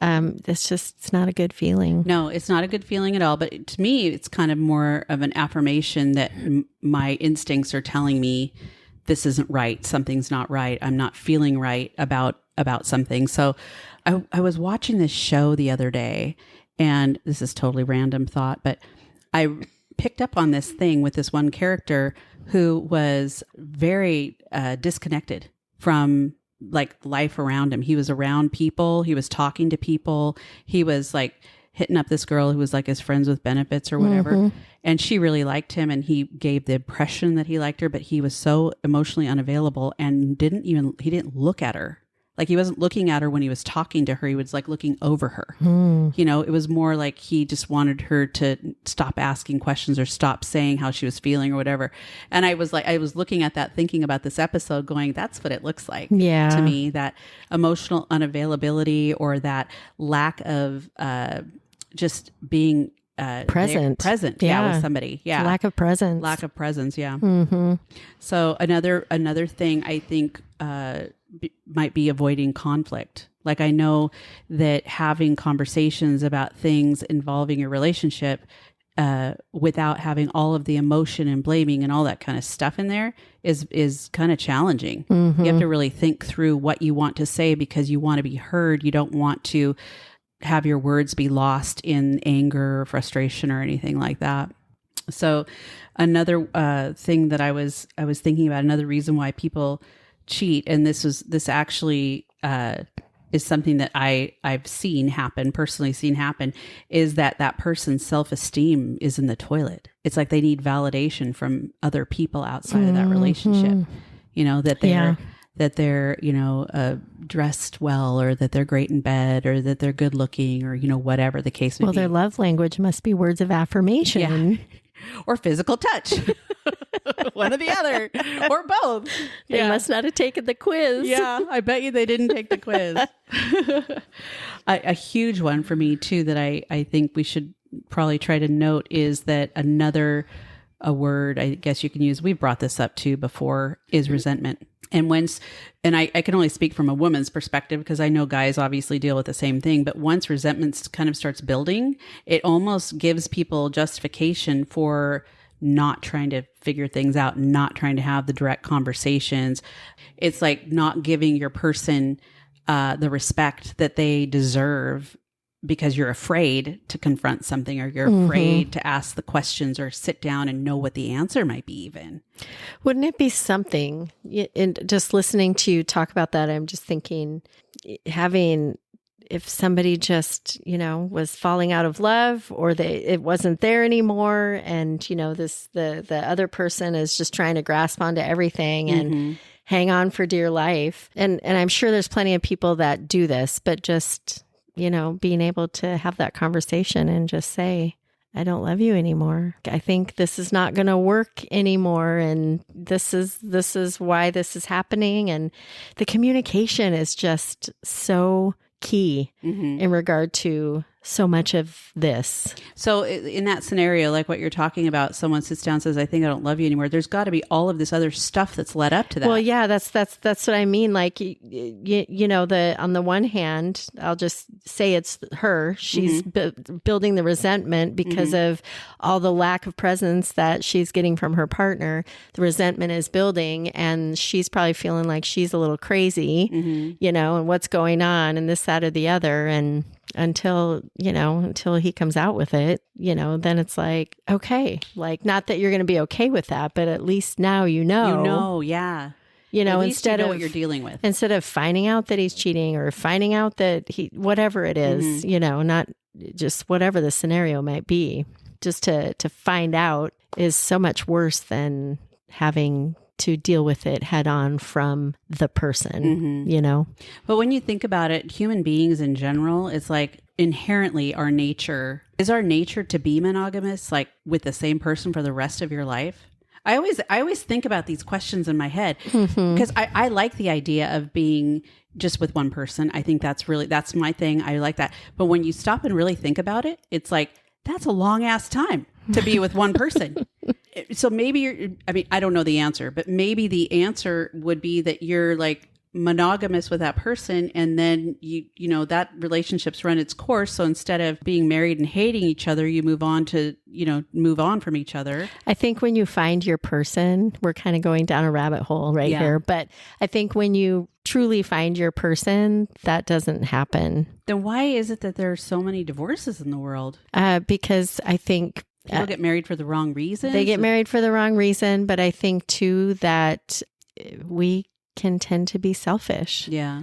it's not a good feeling. No, it's not a good feeling at all. But to me, it's kind of more of an affirmation that my instincts are telling me this isn't right. Something's not right. I'm not feeling right about something. So I was watching this show the other day, and this is totally random thought, but I picked up on this thing with this one character who was very disconnected from like life around him. He was around people. He was talking to people. He was like hitting up this girl who was like his friends with benefits or whatever. And she really liked him, and he gave the impression that he liked her, but he was so emotionally unavailable and he didn't look at her. Like he wasn't looking at her when he was talking to her. He was like looking over her. You know, it was more like he just wanted her to stop asking questions or stop saying how she was feeling or whatever. And I was looking at that, thinking about this episode going, that's what it looks like to me, that emotional unavailability or that lack of just being present with somebody. Lack of presence. So another thing I think might be avoiding conflict. Like I know that having conversations about things involving your relationship without having all of the emotion and blaming and all that kind of stuff in there is kind of challenging. You have to really think through what you want to say because you want to be heard. You don't want to have your words be lost in anger or frustration or anything like that. So another thing that I was thinking about, another reason why people cheat, and this actually is something that I've personally seen happen, is that person's self-esteem is in the toilet. It's like they need validation from other people outside of that relationship. You know, that they're you know, dressed well, or that they're great in bed, or that they're good looking, or, you know, whatever the case may be. Well, their love language must be words of affirmation. Or physical touch. One or the other, or both. They must not have taken the quiz. Yeah, I bet you they didn't take the quiz. A huge one for me too that I think we should probably try to note is that a word I guess you can use, we've brought this up too before, is resentment. And I can only speak from a woman's perspective because I know guys obviously deal with the same thing, but once resentment kind of starts building, it almost gives people justification for not trying to figure things out, not trying to have the direct conversations. It's like not giving your person the respect that they deserve because you're afraid to confront something, or you're afraid to ask the questions or sit down and know what the answer might be even. Wouldn't it be something, and just listening to you talk about that, I'm just thinking if somebody just, you know, was falling out of love, or it wasn't there anymore, and, you know, the other person is just trying to grasp onto everything and hang on for dear life. And I'm sure there's plenty of people that do this, but just, you know, being able to have that conversation and just say, I don't love you anymore. I think this is not going to work anymore. And this is why this is happening. And the communication is just so key in regard to so much of this. So in that scenario, like what you're talking about, someone sits down and says, I think I don't love you anymore. There's got to be all of this other stuff that's led up to that. Well, yeah, that's what I mean. Like, you know, on the one hand, I'll just say it's her. She's building the resentment because of all the lack of presence that she's getting from her partner. The resentment is building, and she's probably feeling like she's a little crazy, you know, and what's going on and this, that, or the other. And until he comes out with it, you know, then it's like, okay, like, not that you're going to be okay with that, but at least now you know, yeah. You know, instead of what you're dealing with, instead of finding out that he's cheating or finding out that whatever it is, you know, not just whatever the scenario might be, just to find out is so much worse than having to deal with it head on from the person, you know? But when you think about it, human beings in general, it's like inherently our nature to be monogamous, like with the same person for the rest of your life. I always think about these questions in my head because I like the idea of being just with one person. I think that's my thing. I like that. But when you stop and really think about it, it's like, that's a long ass time to be with one person. So maybe I don't know the answer, but maybe the answer would be that you're like monogamous with that person, and then you know that relationship's run its course. So instead of being married and hating each other, you move on from each other. I think when you find your person, we're kind of going down a rabbit hole here, but I think when you truly find your person, that doesn't happen. Then why is it that there are so many divorces in the world? Because I think people get married for the wrong reason. They get married for the wrong reason, but I think too that we can tend to be selfish. Yeah.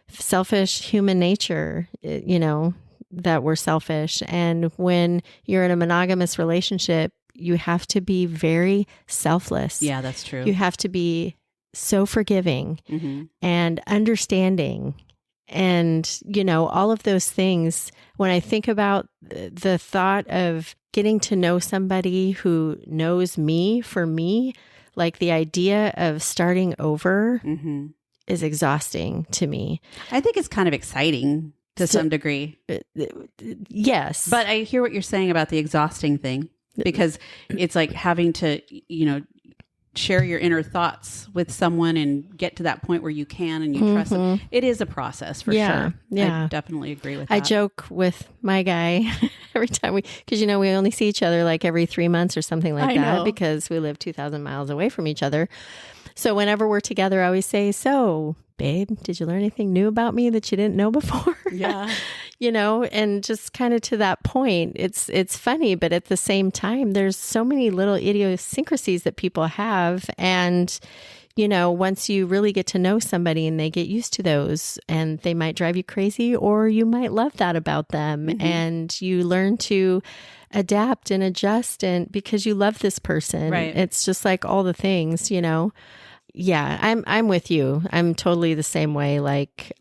Selfish human nature, that we're selfish. And when you're in a monogamous relationship, you have to be very selfless. Yeah, that's true. You have to be so forgiving and understanding and, all of those things. When I think about the thought of getting to know somebody who knows me for me, like the idea of starting over is exhausting to me. I think it's kind of exciting to some degree. Yes. But I hear what you're saying about the exhausting thing, because it's like having to, share your inner thoughts with someone and get to that point where you can and you trust them. It is a process for sure. Yeah. I definitely agree with that. I joke with my guy every time because we only see each other like every 3 months or something like that because we live 2,000 miles away from each other. So whenever we're together, I always say, so babe, did you learn anything new about me that you didn't know before? Yeah. And just kind of to that point, it's funny, but at the same time, there's so many little idiosyncrasies that people have. And, once you really get to know somebody and they get used to those, and they might drive you crazy, or you might love that about them. And you learn to adapt and adjust, and because you love this person, it's just like all the things, Yeah, I'm with you. I'm totally the same way. Like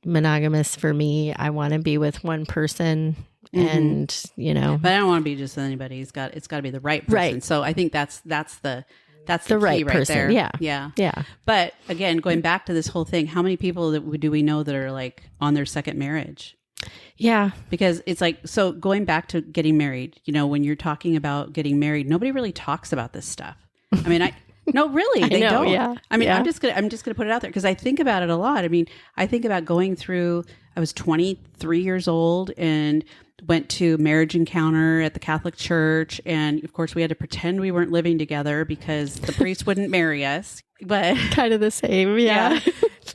monogamous for me, I want to be with one person and, But I don't want to be just with anybody. It's got to be the right person. Right. So I think that's the key right right person. there. Yeah. Yeah. Yeah. But again, going back to this whole thing, how many people do we know that are like on their second marriage? Yeah. Because it's like, so going back to getting married, when you're talking about getting married, nobody really talks about this stuff. I mean, no, really, they don't. Yeah. I mean, I'm just gonna put it out there because I think about it a lot. I mean, I think about going through. I was 23 years old and went to marriage encounter at the Catholic Church, and of course, we had to pretend we weren't living together because the priest wouldn't marry us. But kind of the same, yeah.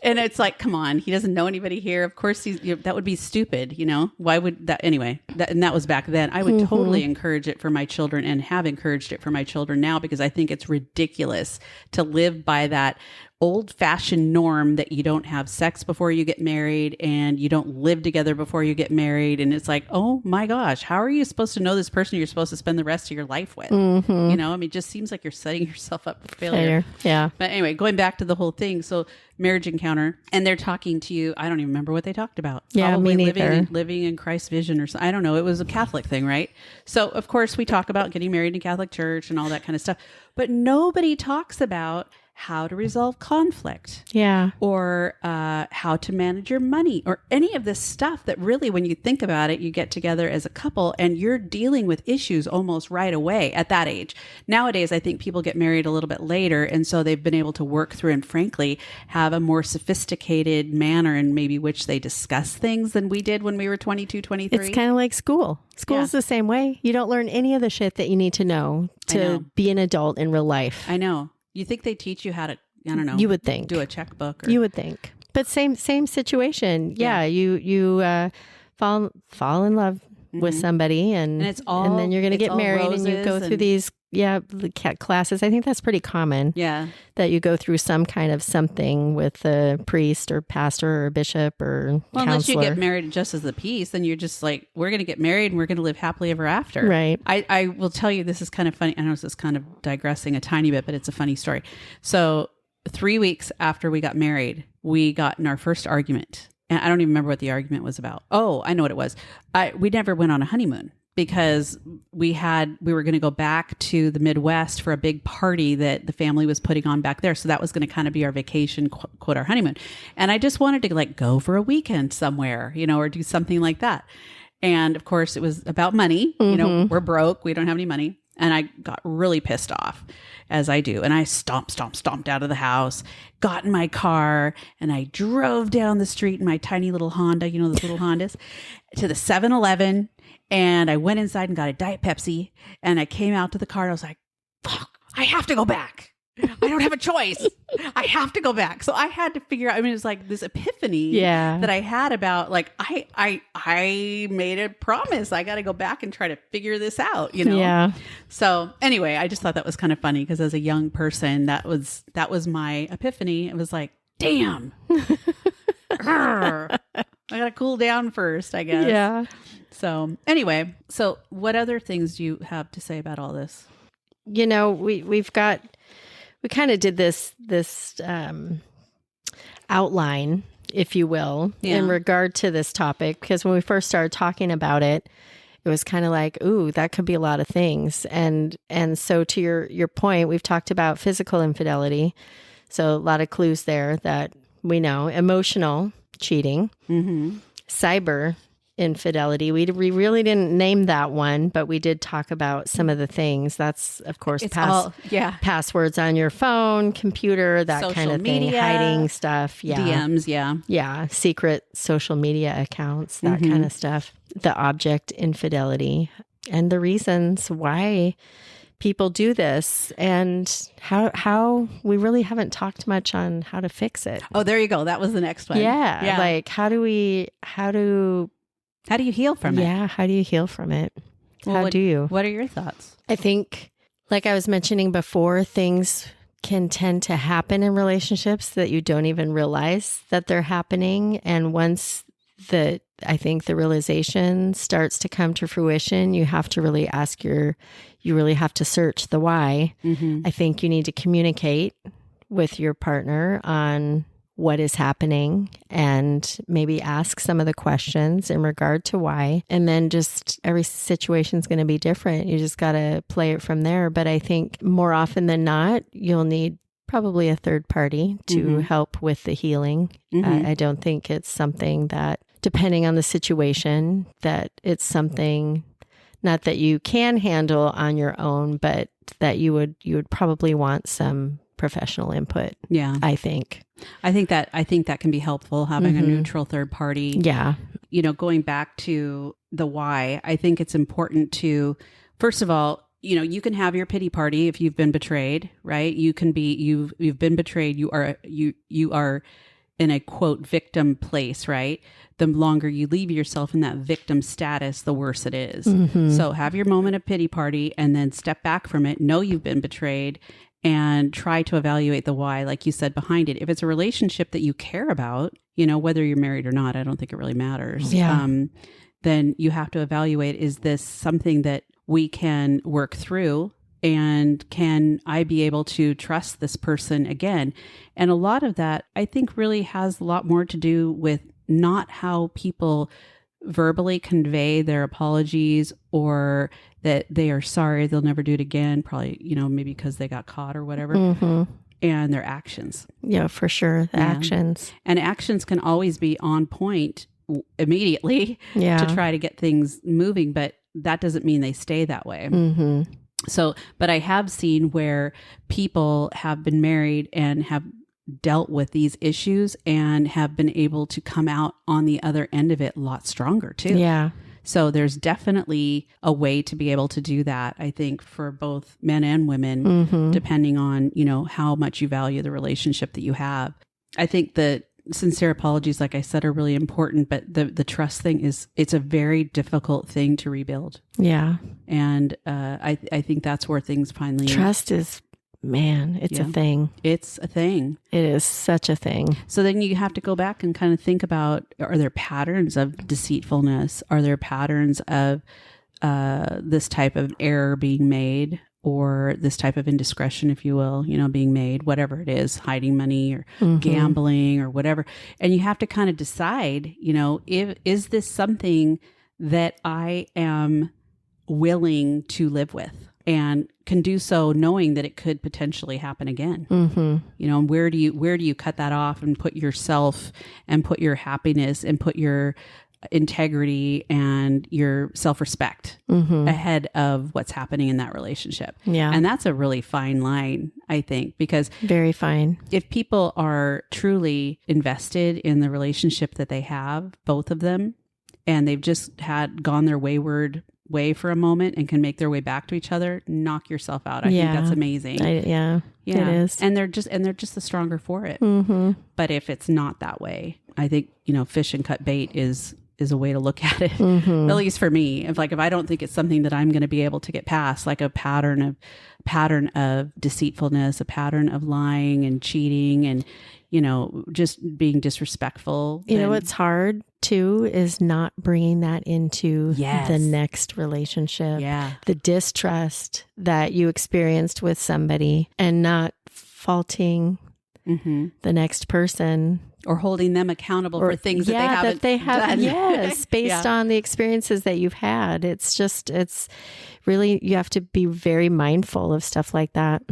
And it's like, come on, he doesn't know anybody here. Of course, that would be stupid, Why would that? Anyway, that was back then. I would totally encourage it for my children and have encouraged it for my children now because I think it's ridiculous to live by that old-fashioned norm that you don't have sex before you get married and you don't live together before you get married. And it's like, oh my gosh, how are you supposed to know this person you're supposed to spend the rest of your life with? I mean, it just seems like you're setting yourself up for failure. Yeah. But anyway, going back to the whole thing. So marriage encounter, and they're talking to you. I don't even remember what they talked about. Yeah, probably me neither. living in Christ's vision or something. I don't know. It was a Catholic thing, right? So of course we talk about getting married in Catholic church and all that kind of stuff, but nobody talks about how to resolve conflict. Yeah. Or how to manage your money or any of this stuff that really, when you think about it, you get together as a couple and you're dealing with issues almost right away at that age. Nowadays, I think people get married a little bit later. And so they've been able to work through and frankly, have a more sophisticated manner in maybe which they discuss things than we did when we were 22, 23. It's kind of like school. School's the same way. You don't learn any of the shit that you need to know to be an adult in real life. I know. You think they teach you how to, I don't know. You would think. Do a checkbook. You would think. But same situation. Yeah. You fall in love with somebody and then you're going to get married and you go through these classes. I think that's pretty common. Yeah. That you go through some kind of something with a priest or pastor or bishop or counselor. Unless you get married just as the piece, then you're just like, we're going to get married and we're going to live happily ever after. Right. I will tell you, this is kind of funny. I know this is kind of digressing a tiny bit, but it's a funny story. So 3 weeks after we got married, we got in our first argument. And I don't even remember what the argument was about. Oh, I know what it was. We never went on a honeymoon. because we were going to go back to the Midwest for a big party that the family was putting on back there. So that was going to kind of be our vacation, quote, our honeymoon. And I just wanted to like go for a weekend somewhere, you know, or do something like that. And of course it was about money. You know, we're broke. We don't have any money. And I got really pissed off, as I do. And I stomped out of the house, got in my car, and I drove down the street in my tiny little Honda, you know, those little Hondas, to the 7-Eleven. And I went inside and got a Diet Pepsi. And I came out to the car and I was like, fuck, I have to go back. I don't have a choice. I have to go back. So I had to figure out, I mean, it was like this epiphany that I had about like, I made a promise. I got to go back and try to figure this out, you know? Yeah. So anyway, I just thought that was kind of funny because as a young person, that was my epiphany. It was like, damn, I got to cool down first, I guess. Yeah. So anyway, so what other things do you have to say about all this? You know, we kind of did this outline, if you will, in regard to this topic, because when we first started talking about it, it was kind of like, ooh, that could be a lot of things. And so to your point, we've talked about physical infidelity. So a lot of clues there that we know. Emotional cheating, cyber infidelity. We really didn't name that one, but we did talk about some of the things. That's, of course, passwords on your phone, computer, that social kind of media, thing, hiding stuff. DMs, Yeah, secret social media accounts, that kind of stuff. The object infidelity and the reasons why people do this and how we really haven't talked much on how to fix it. Oh, there you go. That was the next one. Yeah. Like how do you heal from it? Yeah. How do you heal from it? What are your thoughts? I think, like I was mentioning before, things can tend to happen in relationships that you don't even realize that they're happening. And once I think the realization starts to come to fruition, you have to really you really have to search the why. I think you need to communicate with your partner on what is happening and maybe ask some of the questions in regard to why. And then just every situation is going to be different. You just got to play it from there. But I think more often than not, you'll need probably a third party to help with the healing. I don't think it's something that, depending on the situation, that it's something not that you can handle on your own, but that you would probably want some professional input. Yeah. I think that can be helpful, having a neutral third party. Yeah. You know, going back to the why, I think it's important to, first of all, you know, you can have your pity party if you've been betrayed, right? You can be, you've been betrayed. You are in a quote victim place, right? The longer you leave yourself in that victim status, the worse it is. So have your moment of pity party and then step back from it. Know you've been betrayed and try to evaluate the why, like you said, behind it. If it's a relationship that you care about, you know, whether you're married or not, I don't think it really matters. Yeah. Then you have to evaluate, is this something that we can work through? And can I be able to trust this person again? And a lot of that, I think, really has a lot more to do with not how people verbally convey their apologies or that they are sorry, they'll never do it again, probably, you know, maybe because they got caught or whatever, and their actions. Yeah, for sure. The actions. And actions can always be on point immediately to try to get things moving, but that doesn't mean they stay that way. So, but I have seen where people have been married and have dealt with these issues and have been able to come out on the other end of it a lot stronger too. Yeah. So there's definitely a way to be able to do that, I think, for both men and women, depending on, you know, how much you value the relationship that you have. I think that sincere apologies, like I said, are really important, but the trust thing it's a very difficult thing to rebuild. Yeah. And I think that's where things finally... Trust is, man, it's a thing. It's a thing. It is such a thing. So then you have to go back and kind of think about, are there patterns of deceitfulness? Are there patterns of this type of error being made? Or this type of indiscretion, if you will, you know, being made, whatever it is, hiding money or gambling or whatever. And you have to kind of decide, you know, is this something that I am willing to live with, and can do so knowing that it could potentially happen again. You know, where do you cut that off and put yourself and put your happiness and put your integrity and your self-respect ahead of what's happening in that relationship? Yeah. And that's a really fine line, I think, because very fine. If people are truly invested in the relationship that they have, both of them, and they've just gone their wayward way for a moment and can make their way back to each other, knock yourself out. I think that's amazing. Yeah, it is. And they're just the stronger for it. But if it's not that way, I think, you know, fish and cut bait is a way to look at it. At least for me. If I don't think it's something that I'm going to be able to get past, like a pattern of deceitfulness, a pattern of lying and cheating and, you know, just being disrespectful. You know, what's hard too is not bringing that into the next relationship. Yeah. The distrust that you experienced with somebody and not faulting the next person. Or holding them accountable for things that they haven't done. Yes, based on the experiences that you've had. It's really, you have to be very mindful of stuff like that.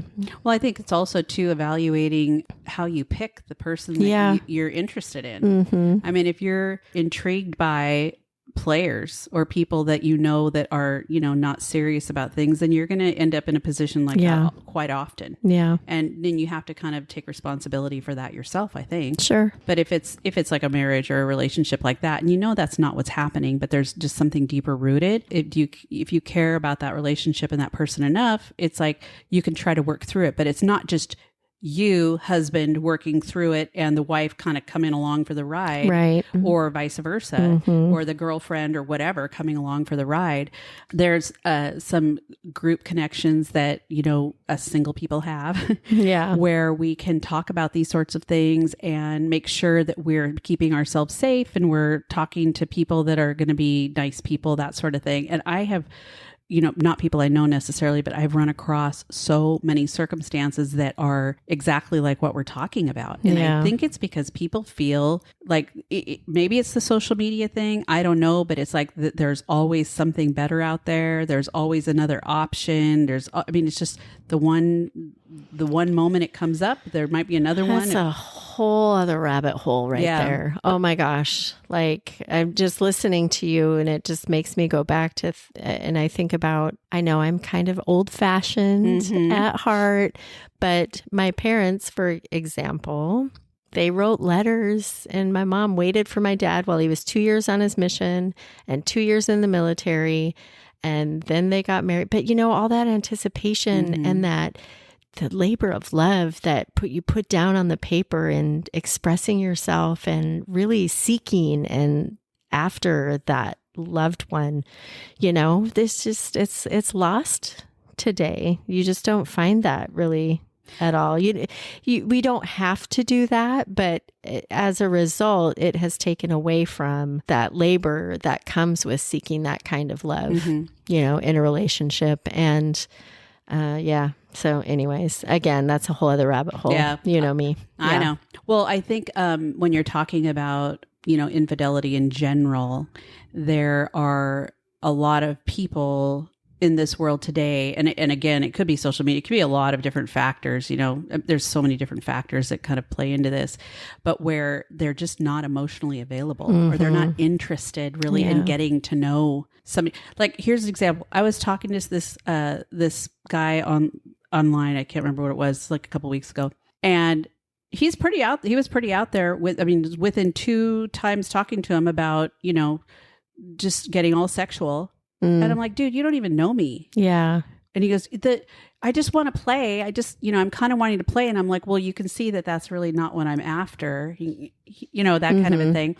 Well, I think it's also too evaluating how you pick the person that you're interested in. I mean, if you're intrigued by players or people that you know that are, you know, not serious about things, then you're going to end up in a position like that quite often. Yeah. And then you have to kind of take responsibility for that yourself, I think. Sure. But if it's like a marriage or a relationship like that, and you know that's not what's happening, but there's just something deeper rooted, if you care about that relationship and that person enough, it's like you can try to work through it, but it's not just you, husband, working through it and the wife kind of coming along for the ride, right? Or vice versa, or the girlfriend or whatever coming along for the ride. There's some group connections that, you know, us single people have, where we can talk about these sorts of things and make sure that we're keeping ourselves safe and we're talking to people that are going to be nice people, that sort of thing. And I have, you know, not people I know necessarily, but I've run across so many circumstances that are exactly like what we're talking about. And I think it's because people feel like maybe it's the social media thing. I don't know, but it's like there's always something better out there. There's always another option. It's just the one moment it comes up, there might be another one. That's a whole other rabbit hole right there. Oh my gosh. Like, I'm just listening to you and it just makes me go back to, and I think about, I know I'm kind of old fashioned at heart, but my parents, for example, they wrote letters and my mom waited for my dad while he was 2 years on his mission and 2 years in the military. And then they got married. But, you know, all that anticipation and that the labor of love that you put down on the paper and expressing yourself and really seeking and after that loved one, you know, this just, it's lost today. You just don't find that really at all. We don't have to do that, but as a result, it has taken away from that labor that comes with seeking that kind of love, you know, in a relationship. And so anyways, again, that's a whole other rabbit hole. Yeah. You know me. I know. Well, I think when you're talking about, you know, infidelity in general, there are a lot of people in this world today, and again, it could be social media, it could be a lot of different factors, you know, there's so many different factors that kind of play into this, but where they're just not emotionally available or they're not interested really in getting to know somebody. Like, here's an example. I was talking to this guy online, I can't remember what it was, like a couple weeks ago, and he was pretty out there within 2 times talking to him about, you know, just getting all sexual. And I'm like, dude, you don't even know me. Yeah. And he goes, I just want to play. I'm kind of wanting to play. And I'm like, well, you can see that that's really not what I'm after. You know, that kind of a thing.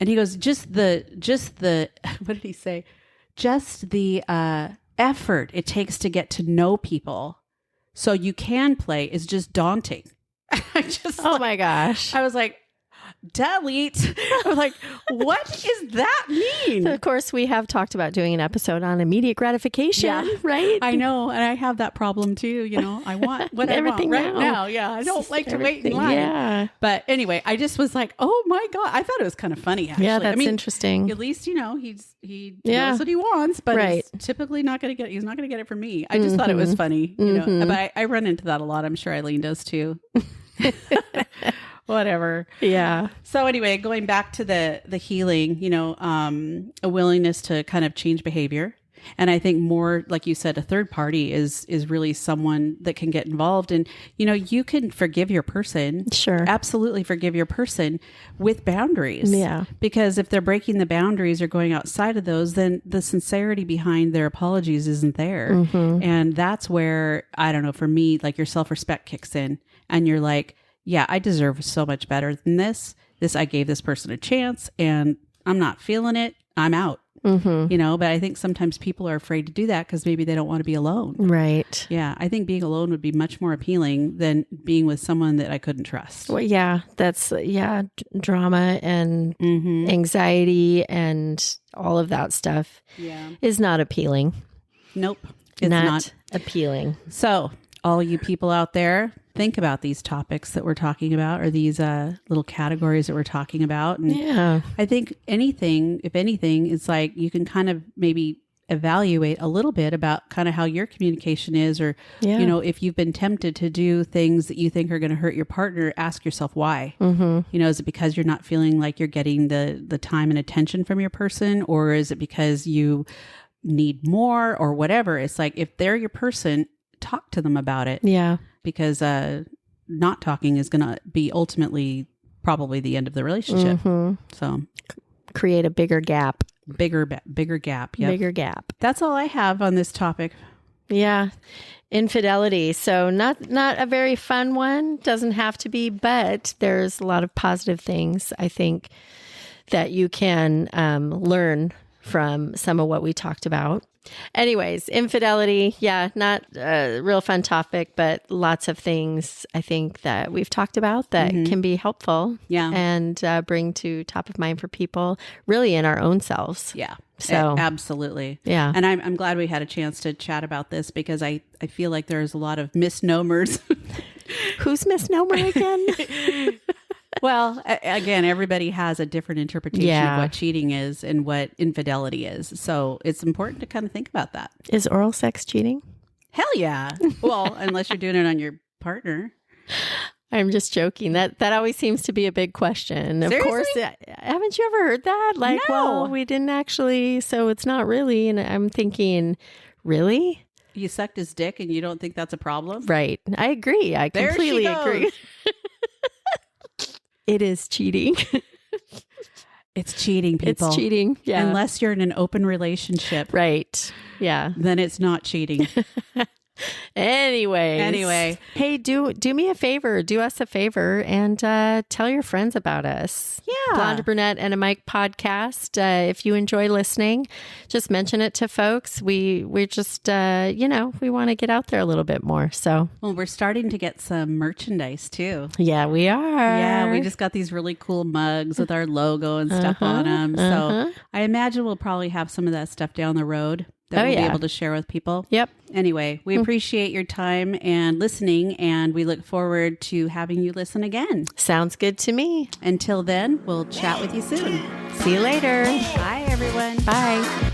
And he goes, just the, what did he say? Just the effort it takes to get to know people so you can play is just daunting. Oh my gosh. I was like, delete. I'm like, what does that mean? So of course, we have talked about doing an episode on immediate gratification, right? I know. And I have that problem too. You know, I want what Everything I want right now. Yeah. I don't like to wait in line. Yeah. But anyway, I just was like, oh my God. I thought it was kind of funny, actually. Yeah, that's interesting. At least, you know, he knows what he wants, but he's typically he's not going to get it from me. I just thought it was funny, you know, but I run into that a lot. I'm sure Eileen does too. Whatever. Yeah. So anyway, going back to the healing, you know, a willingness to kind of change behavior. And I think more, like you said, a third party is really someone that can get involved. And, you know, you can forgive your person. Sure. Absolutely forgive your person with boundaries. Yeah. Because if they're breaking the boundaries or going outside of those, then the sincerity behind their apologies isn't there. Mm-hmm. And that's where, I don't know, for me, like your self-respect kicks in and you're like, yeah, I deserve so much better than this. I gave this person a chance and I'm not feeling it. I'm out. Mm-hmm. You know, but I think sometimes people are afraid to do that because maybe they don't want to be alone. Right. Yeah. I think being alone would be much more appealing than being with someone that I couldn't trust. Well, yeah, that's, drama and anxiety and all of that stuff is not appealing. Nope. It's not appealing. So all you people out there, think about these topics that we're talking about or these little categories that we're talking about. And I think if anything, it's like you can kind of maybe evaluate a little bit about kind of how your communication is or, you know, if you've been tempted to do things that you think are going to hurt your partner, ask yourself why. Mm-hmm. You know, is it because you're not feeling like you're getting the time and attention from your person, or is it because you need more or whatever? It's like if they're your person, talk to them about it. Yeah. Because not talking is going to be ultimately probably the end of the relationship. Mm-hmm. So create a bigger gap. Bigger gap. Yep. Bigger gap. That's all I have on this topic. Yeah. Infidelity. So not a very fun one. Doesn't have to be, but there's a lot of positive things I think that you can learn from some of what we talked about. Anyways, infidelity, not a real fun topic, but lots of things I think that we've talked about that can be helpful and bring to top of mind for people really in our own selves. Yeah. So absolutely. Yeah. And I'm glad we had a chance to chat about this because I feel like there's a lot of misnomers. Who's misnomer again? Well, again, everybody has a different interpretation of what cheating is and what infidelity is. So it's important to kind of think about that. Is oral sex cheating? Hell yeah. Well, unless you're doing it on your partner. I'm just joking. That always seems to be a big question. Of Seriously? course, haven't you ever heard that? Like, No. well, we didn't actually, so it's not really. And I'm thinking, really? You sucked his dick and you don't think that's a problem? Right. I agree. I There completely she goes. agree. It is cheating. It's cheating, people. It's cheating. Yeah. Unless you're in an open relationship. Right. Yeah. Then it's not cheating. Anyway, hey, do me a favor, do us a favor, and tell your friends about us. Yeah, Blonde, Brunette, and a Mic podcast. If you enjoy listening, just mention it to folks. We're just we want to get out there a little bit more. So, well, we're starting to get some merchandise too. Yeah, we are. Yeah, we just got these really cool mugs with our logo and stuff on them. So I imagine we'll probably have some of that stuff down the road that we'll be able to share with people. Yep. Anyway, we appreciate your time and listening, and we look forward to having you listen again. Sounds good to me. Until then, we'll chat with you soon. See you later. Bye, everyone. Bye.